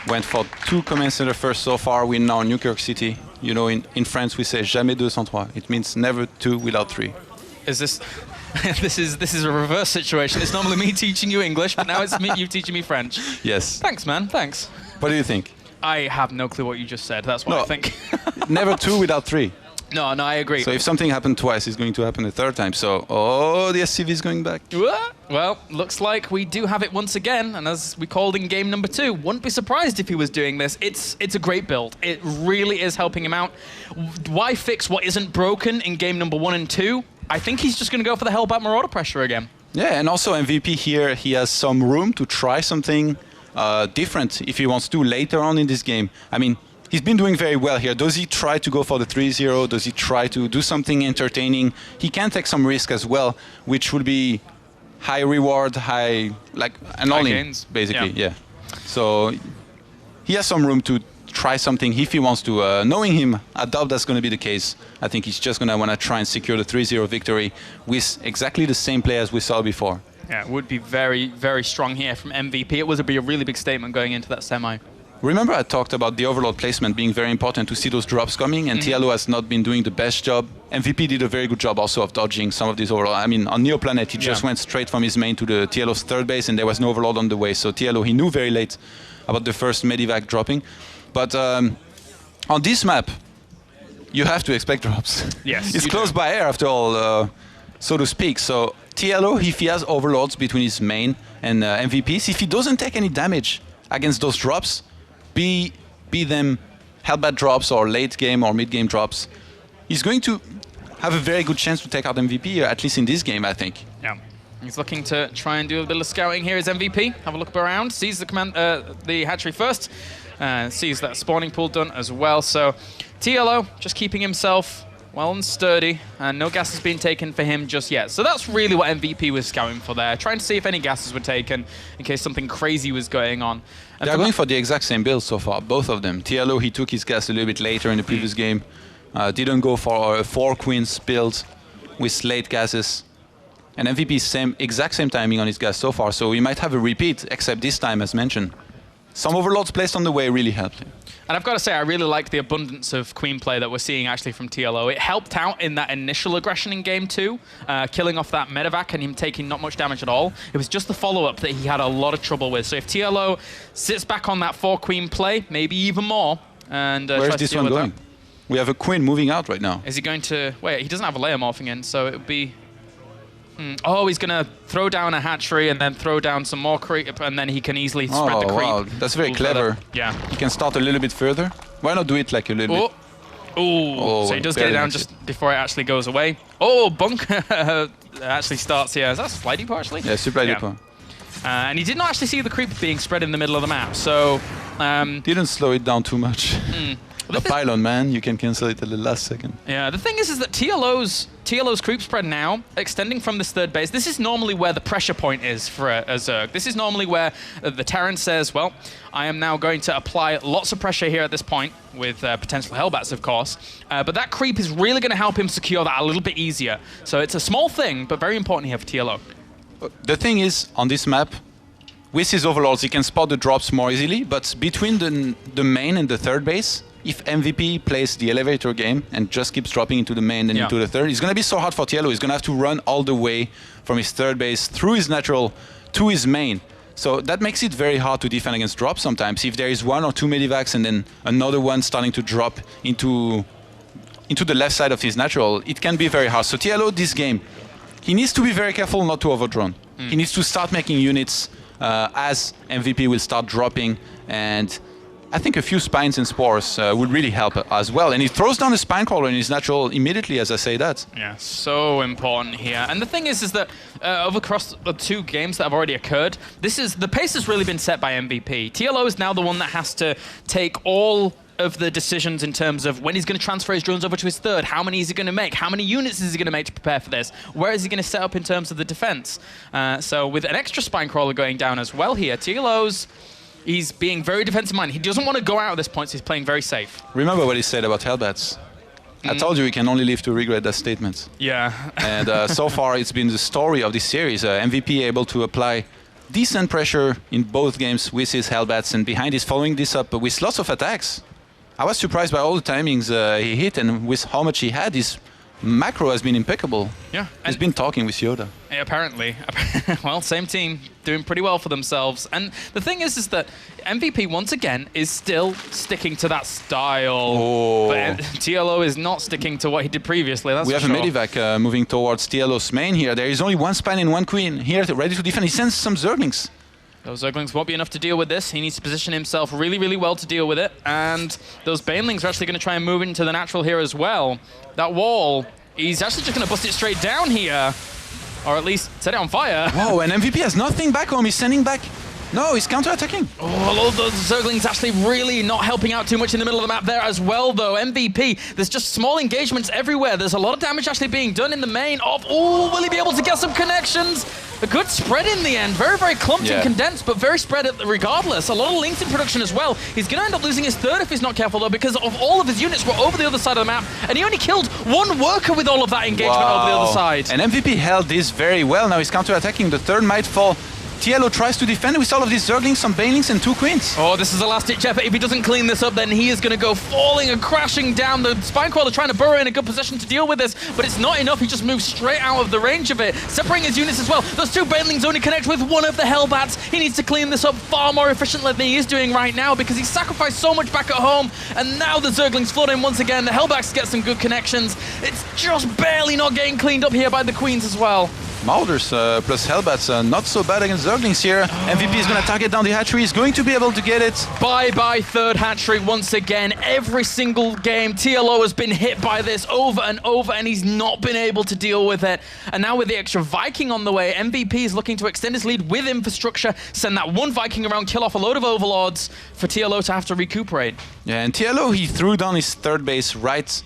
went for 2 command center first so far. We're now in Newkirk City. You know, in France we say jamais 2 sans 3. It means never 2 without 3. Is this... this is a reverse situation. It's normally me teaching you English, but now it's you teaching me French. Yes. Thanks, man. Thanks. What do you think? I have no clue what you just said. That's what I think. Never 2 without 3. No, I agree. So if something happened twice, it's going to happen a third time. So, oh, the SCV is going back. Well, looks like we do have it once again. And as we called in game number 2, wouldn't be surprised if he was doing this. It's a great build. It really is helping him out. Why fix what isn't broken in game number 1 and 2? I think he's just going to go for the Hellbat Marauder pressure again. Yeah, and also MVP here, he has some room to try something different if he wants to later on in this game. I mean, he's been doing very well here. Does he try to go for the 3-0? Does he try to do something entertaining? He can take some risk as well, which would be high reward, high all-in, basically. Yeah. So he has some room to try something if he wants to. Knowing him, I doubt that's going to be the case. I think he's just going to want to try and secure the 3-0 victory with exactly the same play as we saw before. Yeah, it would be very, very strong here from MVP. It would be a really big statement going into that semi. remember I talked about the overlord placement being very important to see those drops coming, and TLO has not been doing the best job. MVP did a very good job also of dodging some of these overlords. I mean, on Neoplanet, he just went straight from his main to the TLO's third base, and there was no overlord on the way. So TLO, he knew very late about the first Medivac dropping. But on this map, you have to expect drops. Yes, it's close by air after all, so to speak. So TLO, if he has overlords between his main and MVPs, if he doesn't take any damage against those drops, be them Hellbat drops or late game or mid game drops, he's going to have a very good chance to take out MVP, at least in this game, I think. Yeah. He's looking to try and do a bit of scouting here as MVP. Have a look around, sees the hatchery first, sees that spawning pool done as well. So TLO just keeping himself well and sturdy, and no gas has been taken for him just yet. So that's really what MVP was scouting for there, trying to see if any gases were taken in case something crazy was going on. And they're going for the exact same build so far, both of them. TLO, he took his gas a little bit later in the previous game, didn't go for a 4 queens build with late gases. And MVP exact same timing on his gas so far, so we might have a repeat, except this time, as mentioned. Some overlords placed on the way really helped him. And I've got to say, I really like the abundance of queen play that we're seeing actually from TLO. It helped out in that initial aggression in game 2, killing off that Medivac and him taking not much damage at all. It was just the follow-up that he had a lot of trouble with. So if TLO sits back on that 4 queen play, maybe even more, and where's this one going? We have a queen moving out right now. Is he going to... Wait, he doesn't have a layer morphing in, so it would be... Oh, he's going to throw down a hatchery and then throw down some more creep, and then he can easily spread the creep. Wow, that's very clever. Yeah. He can start a little bit further. Why not do it like a little bit? Oh, so he does get it down just before it actually goes away. Oh, Bunker actually starts here. Is that Supply Depot actually? Yeah, Supply Depot. And he did not actually see the creep being spread in the middle of the map, so... didn't slow it down too much. The pylon, man, you can cancel it at the last second. Yeah, the thing is that TLO's creep spread now, extending from this third base, this is normally where the pressure point is for a Zerg. This is normally where the Terran says, well, I am now going to apply lots of pressure here at this point, with potential Hellbats, of course. But that creep is really going to help him secure that a little bit easier. So it's a small thing, but very important here for TLO. The thing is, on this map, with his overlords, he can spot the drops more easily, but between the main and the third base, if MVP plays the elevator game and just keeps dropping into the main and into the third, it's going to be so hard for TLO. He's going to have to run all the way from his third base through his natural to his main. So that makes it very hard to defend against drops sometimes. If there is 1 or 2 medivacs and then another one starting to drop into the left side of his natural, it can be very hard. So TLO, this game, he needs to be very careful not to overdrawn. He needs to start making units as MVP will start dropping, and I think a few spines and spores would really help as well. And he throws down a spine crawler in his natural immediately as I say that. Yeah, so important here. And the thing is that across the 2 games that have already occurred, the pace has really been set by MVP. TLO is now the one that has to take all of the decisions in terms of when he's going to transfer his drones over to his third, how many is he going to make, how many units is he going to make to prepare for this, where is he going to set up in terms of the defense. So with an extra spine crawler going down as well here, he's being very defensive-minded. He doesn't want to go out at this point, so he's playing very safe. Remember what he said about Hellbats. I told you we can only live to regret that statement. Yeah. And so far it's been the story of this series. MVP able to apply decent pressure in both games with his Hellbats, and behind he's following this up with lots of attacks. I was surprised by all the timings he hit, and with how much he had. His macro has been impeccable. Yeah. He's been talking with Yoda. Yeah, apparently. Well, same team, doing pretty well for themselves. And the thing is that MVP, once again, is still sticking to that style. Oh. But TLO is not sticking to what he did previously, that's We for have sure. a Medivac moving towards TLO's main here. There is only 1 spine and 1 queen here ready to defend. He sends some Zerglings. Those Zerglings won't be enough to deal with this. He needs to position himself really, really well to deal with it. And those Banelings are actually going to try and move into the natural here as well. That wall, he's actually just going to bust it straight down here. Or at least set it on fire. Whoa, and MVP has nothing back home. He's sending back... No, he's counter-attacking. Oh, all those Zerglings actually really not helping out too much in the middle of the map there as well, though. MVP, there's just small engagements everywhere. There's a lot of damage actually being done in the main of... Oh, will he be able to get some connections? A good spread in the end. Very, very clumped and condensed, but very spread regardless. A lot of links in production as well. He's going to end up losing his third if he's not careful, though, because of all of his units were over the other side of the map, and he only killed 1 worker with all of that engagement over the other side. And MVP held this very well. Now he's counter-attacking. The third might fall. TLO tries to defend with all of these Zerglings, some Banelings and 2 Queens. Oh, this is a last-ditch effort. If he doesn't clean this up, then he is going to go falling and crashing down. The Spinecrawler trying to burrow in a good position to deal with this, but it's not enough. He just moves straight out of the range of it, separating his units as well. Those 2 Banelings only connect with one of the Hellbats. He needs to clean this up far more efficiently than he is doing right now because he's sacrificed so much back at home, and now the Zerglings flood in once again. The Hellbats get some good connections. It's just barely not getting cleaned up here by the Queens as well. Marauders plus Hellbats, not so bad against Zerglings here. MVP is going to target down the hatchery. He's going to be able to get it. Bye-bye third hatchery once again. Every single game, TLO has been hit by this over and over, and he's not been able to deal with it. And now with the extra Viking on the way, MVP is looking to extend his lead with infrastructure, send that 1 Viking around, kill off a load of Overlords for TLO to have to recuperate. Yeah, and TLO, he threw down his third base right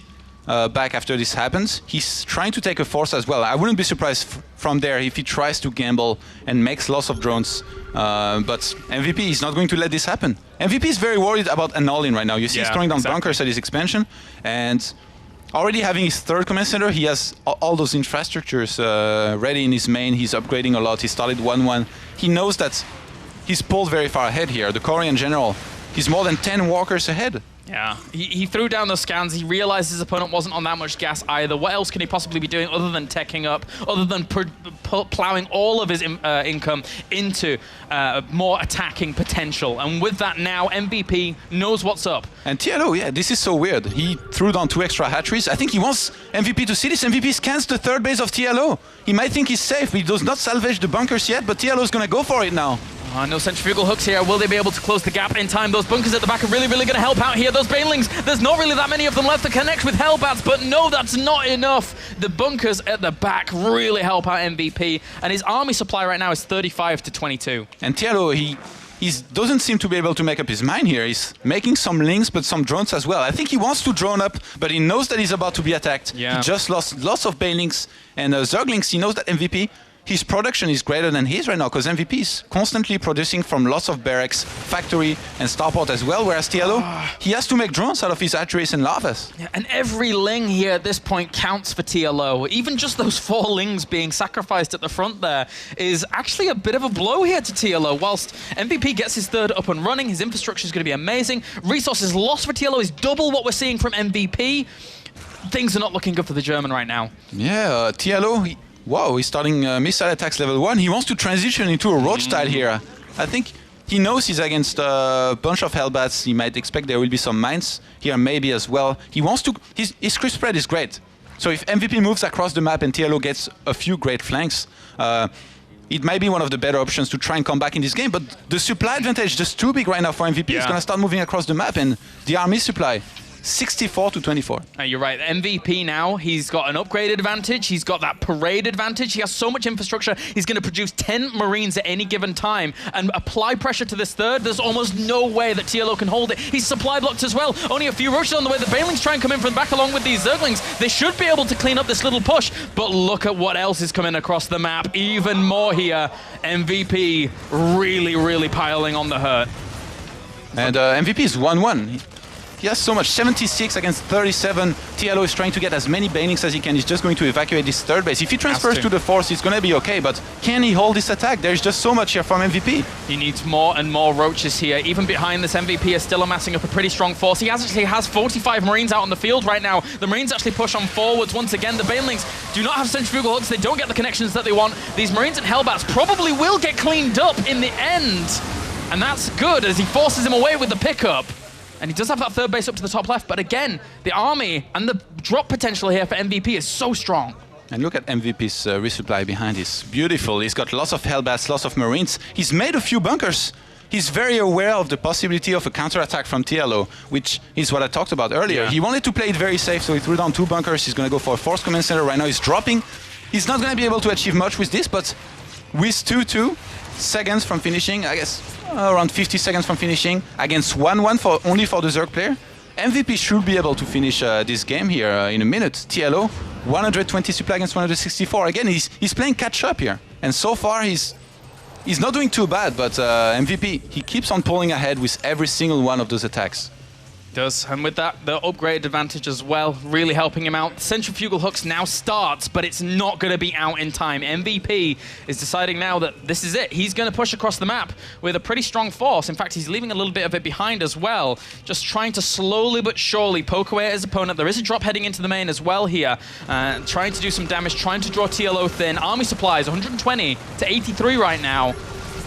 back after this happens. He's trying to take a force as well. I wouldn't be surprised from there if he tries to gamble and makes lots of drones. But MVP is not going to let this happen. MVP is very worried about annulling right now. You see he's throwing down bunkers at his expansion, and already having his third command center, he has all those infrastructures ready in his main. He's upgrading a lot. He started 1-1. He knows that he's pulled very far ahead here. The Korean general, he's more than 10 walkers ahead. Yeah, he threw down those scans. He realized his opponent wasn't on that much gas either. What else can he possibly be doing other than teching up, other than plowing all of his income into more attacking potential? And with that now, MVP knows what's up. And TLO, yeah, this is so weird. He threw down 2 extra hatcheries. I think he wants MVP to see this. MVP scans the third base of TLO. He might think he's safe, but he does not salvage the bunkers yet, but TLO is going to go for it now. No centrifugal hooks here. Will they be able to close the gap in time? Those bunkers at the back are really, really going to help out here. Those Banelings, there's not really that many of them left to connect with Hellbats, but no, that's not enough. The bunkers at the back really help out MVP, and his army supply right now is 35 to 22. And TLO, he doesn't seem to be able to make up his mind here. He's making some links, but some drones as well. I think he wants to drone up, but he knows that he's about to be attacked. Yeah. He just lost lots of Banelings and Zerglings. He knows that MVP, his production is greater than his right now, because MVP is constantly producing from lots of barracks, factory, and starport as well, whereas TLO, he has to make drones out of his hatcheries and lavas. Yeah, and every ling here at this point counts for TLO. Even just those 4 lings being sacrificed at the front there is actually a bit of a blow here to TLO. Whilst MVP gets his third up and running, his infrastructure is going to be amazing. Resources lost for TLO is double what we're seeing from MVP. Things are not looking good for the German right now. Yeah, TLO, wow, he's starting missile attacks level 1. He wants to transition into a roach style here. I think he knows he's against a bunch of Hellbats. He might expect there will be some mines here maybe as well. He wants to... His crisp spread is great. So if MVP moves across the map and TLO gets a few great flanks, it might be one of the better options to try and come back in this game. But the supply advantage is just too big right now for MVP. He's going to start moving across the map, and the army supply 64 to 24. You're right. MVP now, he's got an upgrade advantage. He's got that parade advantage. He has so much infrastructure. He's going to produce 10 Marines at any given time and apply pressure to this third. There's almost no way that TLO can hold it. He's supply blocked as well. Only a few rushes on the way. The Banelings try and come in from the back along with these Zerglings. They should be able to clean up this little push, but look at what else is coming across the map. Even more here. MVP really, really piling on the hurt. And MVP is 1-1. He has so much, 76 against 37. TLO is trying to get as many Banelings as he can. He's just going to evacuate this third base. If he transfers to the force, it's going to be okay, but can he hold this attack? There's just so much here from MVP. He needs more and more roaches here. Even behind this, MVP is still amassing up a pretty strong force. He actually has 45 Marines out on the field right now. The Marines actually push on forwards once again. The Banelings do not have centrifugal hooks. They don't get the connections that they want. These Marines and Hellbats probably will get cleaned up in the end. And that's good as he forces him away with the pickup. And he does have that third base up to the top left, but again, the army and the drop potential here for MVP is so strong. And look at MVP's resupply behind. It's beautiful. He's got lots of Hellbats, lots of Marines. He's made a few bunkers. He's very aware of the possibility of a counterattack from TLO, which is what I talked about earlier. He wanted to play it very safe, so he threw down 2 bunkers. He's going to go for a force command center. Right now he's dropping. He's not going to be able to achieve much with this, but with 2 seconds from finishing, I guess around 50 seconds from finishing, against 1-1 only for the Zerg player, MVP should be able to finish this game here in a minute. TLO, 120 supply against 164. Again, he's playing catch up here. And so far, he's not doing too bad, but MVP, he keeps on pulling ahead with every single one of those attacks. Does, and with that, the upgrade advantage as well, really helping him out. Centrifugal hooks now starts, but it's not going to be out in time. MVP is deciding now that this is it. He's going to push across the map with a pretty strong force. In fact, he's leaving a little bit of it behind as well. Just trying to slowly but surely poke away at his opponent. There is a drop heading into the main as well here. Trying to do some damage, trying to draw TLO thin. Army supplies, 120 to 83 right now.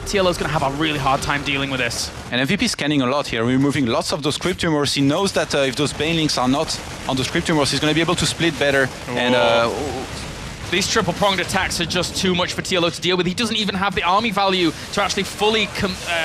TLO's going to have a really hard time dealing with this. And MVP scanning a lot here, removing lots of those crypt tumors. He knows that if those Bane links are not on those crypt tumors, he's going to be able to split better. And these triple-pronged attacks are just too much for TLO to deal with. He doesn't even have the army value to actually fully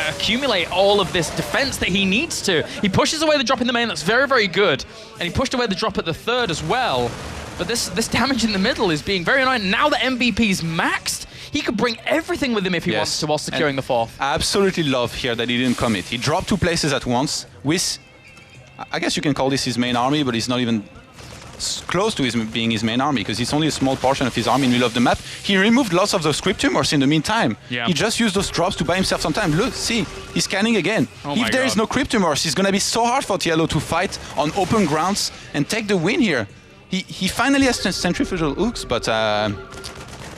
accumulate all of this defense that he needs to. He pushes away the drop in the main, that's very, very good. And he pushed away the drop at the third as well. But this damage in the middle is being very annoying. Now that MVP's maxed, he could bring everything with him if he wants to while securing the fourth. I absolutely love here that he didn't commit. He dropped 2 places at once with, I guess you can call this his main army, but he's not even close to being his main army because it's only a small portion of his army in the middle of the map. He removed lots of those crypt tumors in the meantime. Yeah. He just used those drops to buy himself some time. Look, see, he's scanning again. If there is no crypt tumors, it's going to be so hard for TLO to fight on open grounds and take the win here. He finally has centrifugal hooks, but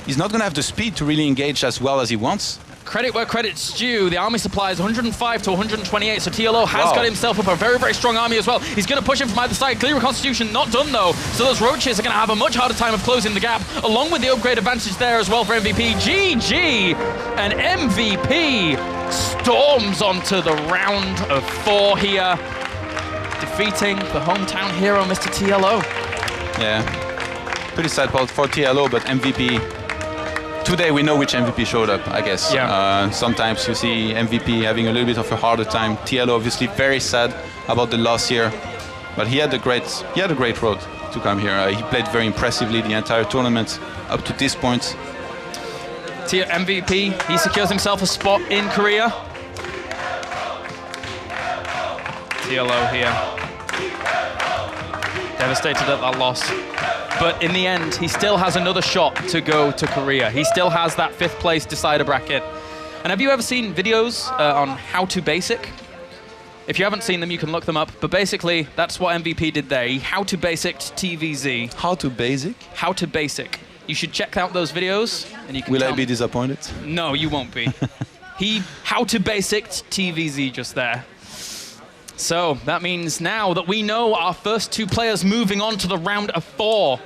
he's not going to have the speed to really engage as well as he wants. Credit where credit's due. The army supply is 105 to 128, so TLO has got himself up a very, very strong army as well. He's going to push him from either side. Clear Reconstitution not done, though, so those roaches are going to have a much harder time of closing the gap, along with the upgrade advantage there as well for MVP. GG! And MVP storms onto the round of 4 here, defeating the hometown hero, Mr. TLO. Yeah, pretty sad for TLO, but MVP... Today we know which MVP showed up, I guess. Yeah. Sometimes you see MVP having a little bit of a harder time. TLO obviously very sad about the loss here, but he had a great road to come here. He played very impressively the entire tournament up to this point. MVP, he secures himself a spot in Korea. TLO here. Devastated at that loss. But in the end, he still has another shot to go to Korea. He still has that 5th place decider bracket. And have you ever seen videos on How to Basic? If you haven't seen them, you can look them up. But basically, that's what MVP did there. He How to Basic TVZ. How to Basic? How to Basic. You should check out those videos, and you can Will I be disappointed? No, you won't be. He How to Basic TVZ just there. So that means now that we know our first 2 players moving on to the round of 4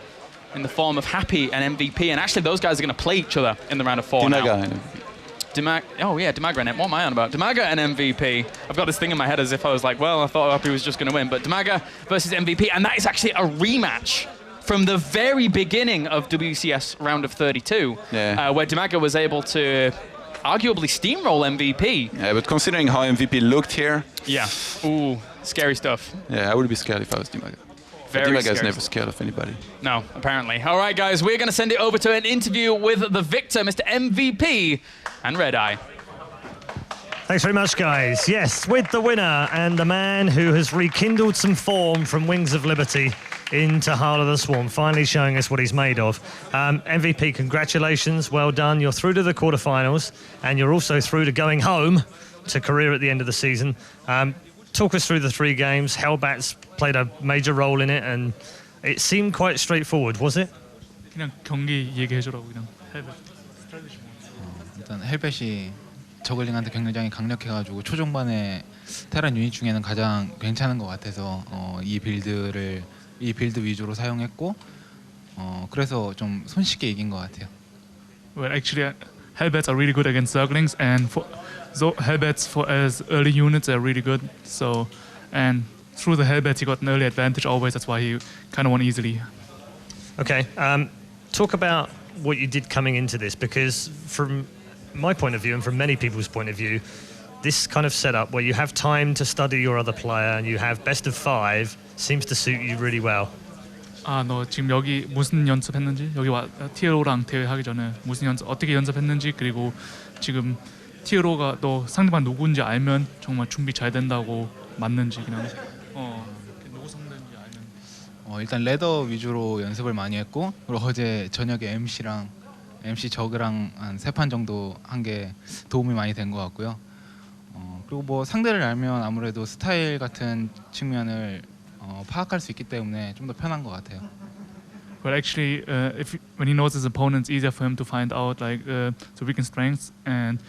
in the form of Happy and MVP. And actually, those guys are going to play each other in the round of 4 now. Demaga and what am I on about? Demaga and MVP. I've got this thing in my head as if I was like, well, I thought Happy was just going to win. But Demaga versus MVP. And that is actually a rematch from the very beginning of WCS round of 32, where Demaga was able to arguably steamroll MVP. Yeah, but considering how MVP looked here... Yeah. Ooh, scary stuff. Yeah, I would be scared if I was Demaga. Demaga is never scared of anybody. No, apparently. All right, guys, we're going to send it over to an interview with the victor, Mr. MVP and Red Eye. Thanks very much, guys. Yes, with the winner and the man who has rekindled some form from Wings of Liberty into Heart of the Swarm, finally showing us what he's made of. MVP, congratulations, well done. You're through to the quarterfinals, and you're also through to going home to Korea at the end of the season. Talk us through the 3 games. Hellbats played a major role in it, and it seemed quite straightforward, was it? 그냥 경기 얘기해주라고 그냥 헬벳. 일단 헬벳이 저글링한테 굉장히 강력해가지고 초중반에 테란 유닛 중에는 가장 괜찮은 것 같아서 이 빌드 위주로 사용했고 그래서 좀 손쉽게 이긴 것 같아요. Well, actually, Hellbats are really good against Zerglings, and Hellbats as early units are really good. So, and through the Hellbats, he got an early advantage always. That's why he kind of won easily. Okay, talk about what you did coming into this, because from my point of view and from many people's point of view, this kind of setup where you have time to study your other player and you have best of 5 seems to suit you really well. 너 지금 여기 무슨 연습했는지, 여기 TLO랑 대회하기 전에 어떻게 연습했는지, 그리고 지금 TLO가 너 상대방 누구인지 알면 정말 준비 잘 된다고 맞는지 그냥 누구 상대인지 알면. 일단 레더 위주로 연습을 많이 했고, 그리고 어제 저녁에 MC 저그랑 한 3판 정도 한 게 도움이 많이 된 것 같고요. 그리고 뭐 상대를 알면 아무래도 스타일 같은 측면을 파악할 수 있기 때문에 좀 더 편한 것 같아요. Well, actually, when he knows his opponent, it's easier for him to find out like the weak and strengths. And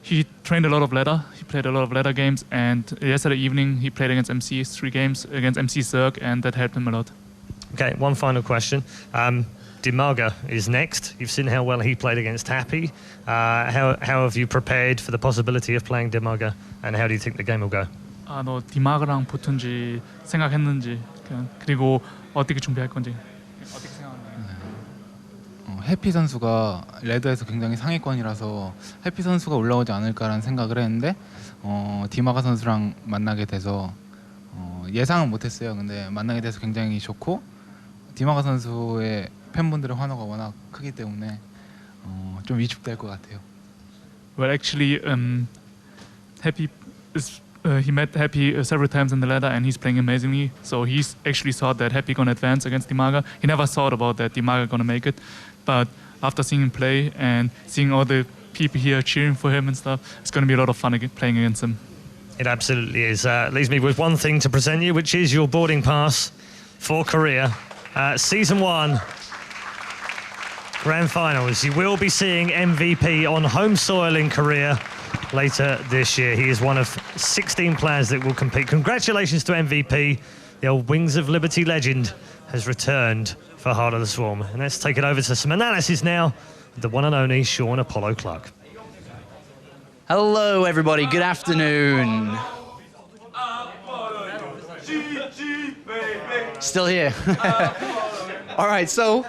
he trained a lot of ladder. He played a lot of ladder games. And yesterday evening, he played against MC 3 games against MC Zerg, and that helped him a lot. Okay, one final question. Dimaga is next. You've seen how well he played against Happy. How have you prepared for the possibility of playing Dimaga, and how do you think the game will go? 너 디마그랑 붙은지 생각했는지 그리고 어떻게 준비할 건지 어떻게 생각하나요? 해피 선수가 레드에서 굉장히 상위권이라서 해피 선수가 올라오지 않을까라는 생각을 했는데 디마가 선수랑 만나게 돼서 예상은 못했어요. 근데 만나게 돼서 굉장히 좋고 디마가 선수의 팬분들의 환호가 워낙 크기 때문에 좀 위축될 것 같아요. Well, actually, Happy is he met Happy several times in the ladder, and he's playing amazingly. So he's actually thought that Happy gonna advance against Dimaga. He never thought about that Dimaga gonna make it, but after seeing him play and seeing all the people here cheering for him and stuff, it's gonna be a lot of fun playing against him. It absolutely is. Leaves me with one thing to present you, which is your boarding pass for Korea. Season 1, Grand Finals. You will be seeing MVP on home soil in Korea later this year. He is one of 16 players that will compete. Congratulations to MVP. The old Wings of Liberty legend has returned for Heart of the Swarm. And let's take it over to some analysis now with the one and only Sean Apollo Clark. Hello, everybody. Good afternoon. Still here. All right, so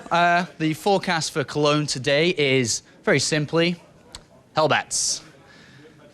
the forecast for Cologne today is very simply Hellbats.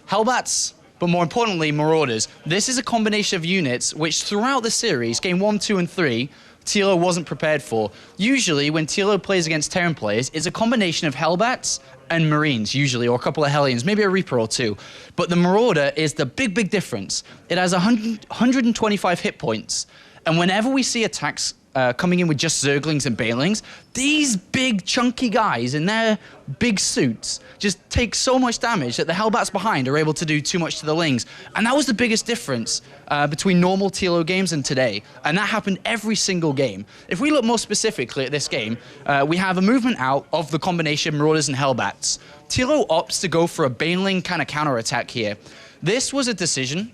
Hellbats, but more importantly, Marauders. This is a combination of units which throughout the series, game 1, 2, and 3, TLO wasn't prepared for. Usually, when TLO plays against Terran players, it's a combination of Hellbats and Marines, usually, or a couple of Hellions, maybe a Reaper or two. But the Marauder is the big, big difference. It has 125 hit points, and whenever we see attacks coming in with just Zerglings and Banelings, these big chunky guys in their big suits just take so much damage that the Hellbats behind are able to do too much to the Lings. And that was the biggest difference between normal TLO games and today. And that happened every single game. If we look more specifically at this game, we have a movement out of the combination Marauders and Hellbats. TLO opts to go for a Baneling kind of counterattack here. This was a decision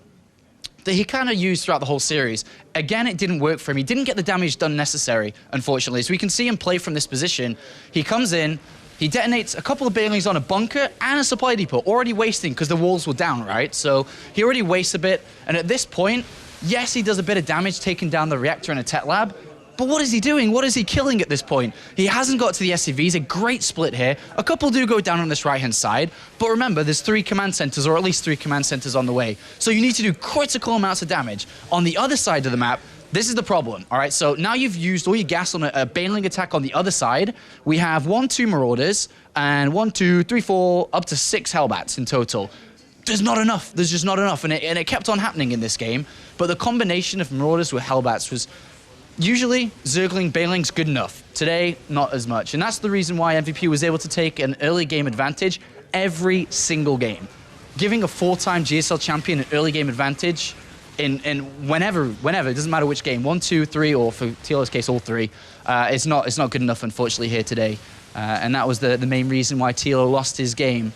that he kind of used throughout the whole series. Again, it didn't work for him. He didn't get the damage done necessary, unfortunately. So we can see him play from this position. He comes in, he detonates a couple of Banelings on a bunker and a supply depot, already wasting because the walls were down, right? So he already wastes a bit. And at this point, yes, he does a bit of damage taking down the reactor and a tech lab. But what is he doing? What is he killing at this point? He hasn't got to the SCVs, a great split here. A couple do go down on this right-hand side, but remember, there's 3 command centers, or at least 3 command centers on the way. So you need to do critical amounts of damage. On the other side of the map, this is the problem, all right? So now you've used all your gas on a Baneling attack on the other side. We have 1, 2 Marauders, and 1, 2, 3, 4, up to 6 Hellbats in total. There's not enough. There's just not enough, and it kept on happening in this game. But the combination of Marauders with Hellbats was usually Zergling, Baneling's good enough. Today, not as much. And that's the reason why MVP was able to take an early game advantage every single game. Giving a 4-time GSL champion an early game advantage in whenever, it doesn't matter which game, 1, 2, 3, or for TLO's case, all 3, it's not good enough, unfortunately, here today. And that was the main reason why TLO lost his game.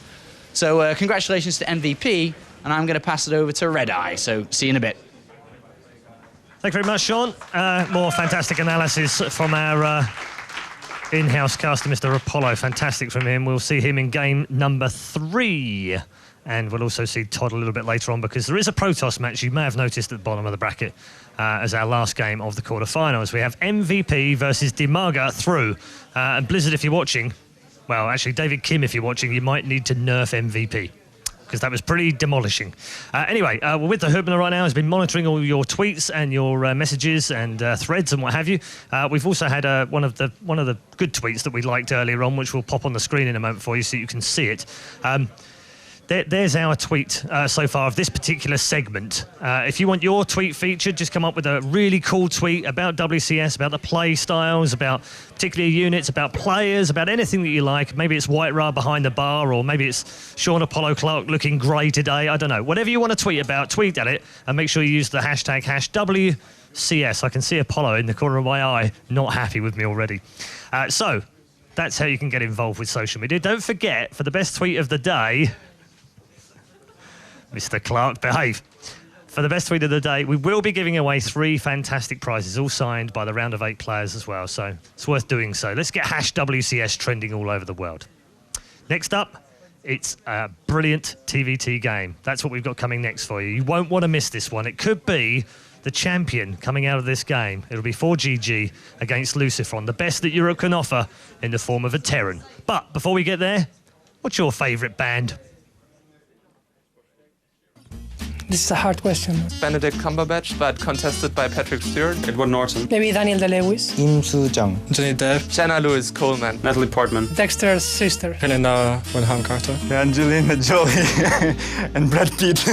So congratulations to MVP, and I'm going to pass it over to Red Eye. So see you in a bit. Thank you very much, Sean. More fantastic analysis from our in-house caster, Mr. Apollo. Fantastic from him. We'll see him in game number 3. And we'll also see Todd a little bit later on, because there is a Protoss match you may have noticed at the bottom of the bracket as our last game of the quarterfinals. We have MVP versus Dimaga through. And Blizzard, if you're watching, well, actually, David Kim, if you're watching, you might need to nerf MVP, because that was pretty demolishing. Anyway, we're with the Hoodman right now. Has been monitoring all your tweets and your messages and threads and what have you. We've also had one of the good tweets that we liked earlier on, which we'll pop on the screen in a moment for you so you can see it. there's our tweet so far of this particular segment. If you want your tweet featured, just come up with a really cool tweet about WCS, about the play styles, about particular units, about players, about anything that you like. Maybe it's White Ra behind the bar, or maybe it's Sean Apollo Clark looking grey today. I don't know. Whatever you want to tweet about, tweet at it, and make sure you use the hashtag #WCS. I can see Apollo in the corner of my eye, not happy with me already. So that's how you can get involved with social media. Don't forget, for the best tweet of the day, Mr. Clark, behave. For the best tweet of the day, we will be giving away 3 fantastic prizes, all signed by the round of 8 players as well, so it's worth doing so. Let's get #WCS trending all over the world. Next up, it's a brilliant TVT game. That's what we've got coming next for you. You won't want to miss this one. It could be the champion coming out of this game. It'll be 4GG against Lucifron, the best that Europe can offer in the form of a Terran. But before we get there, what's your favourite band? This is a hard question. Benedict Cumberbatch, but contested by Patrick Stewart. Edward Norton. Maybe Daniel Day-Lewis. Im Soo-jung. Johnny Depp. Jenna Lewis Coleman. Natalie Portman. Dexter's sister. Helena Bonham Carter. Angelina Jolie and Brad Pitt.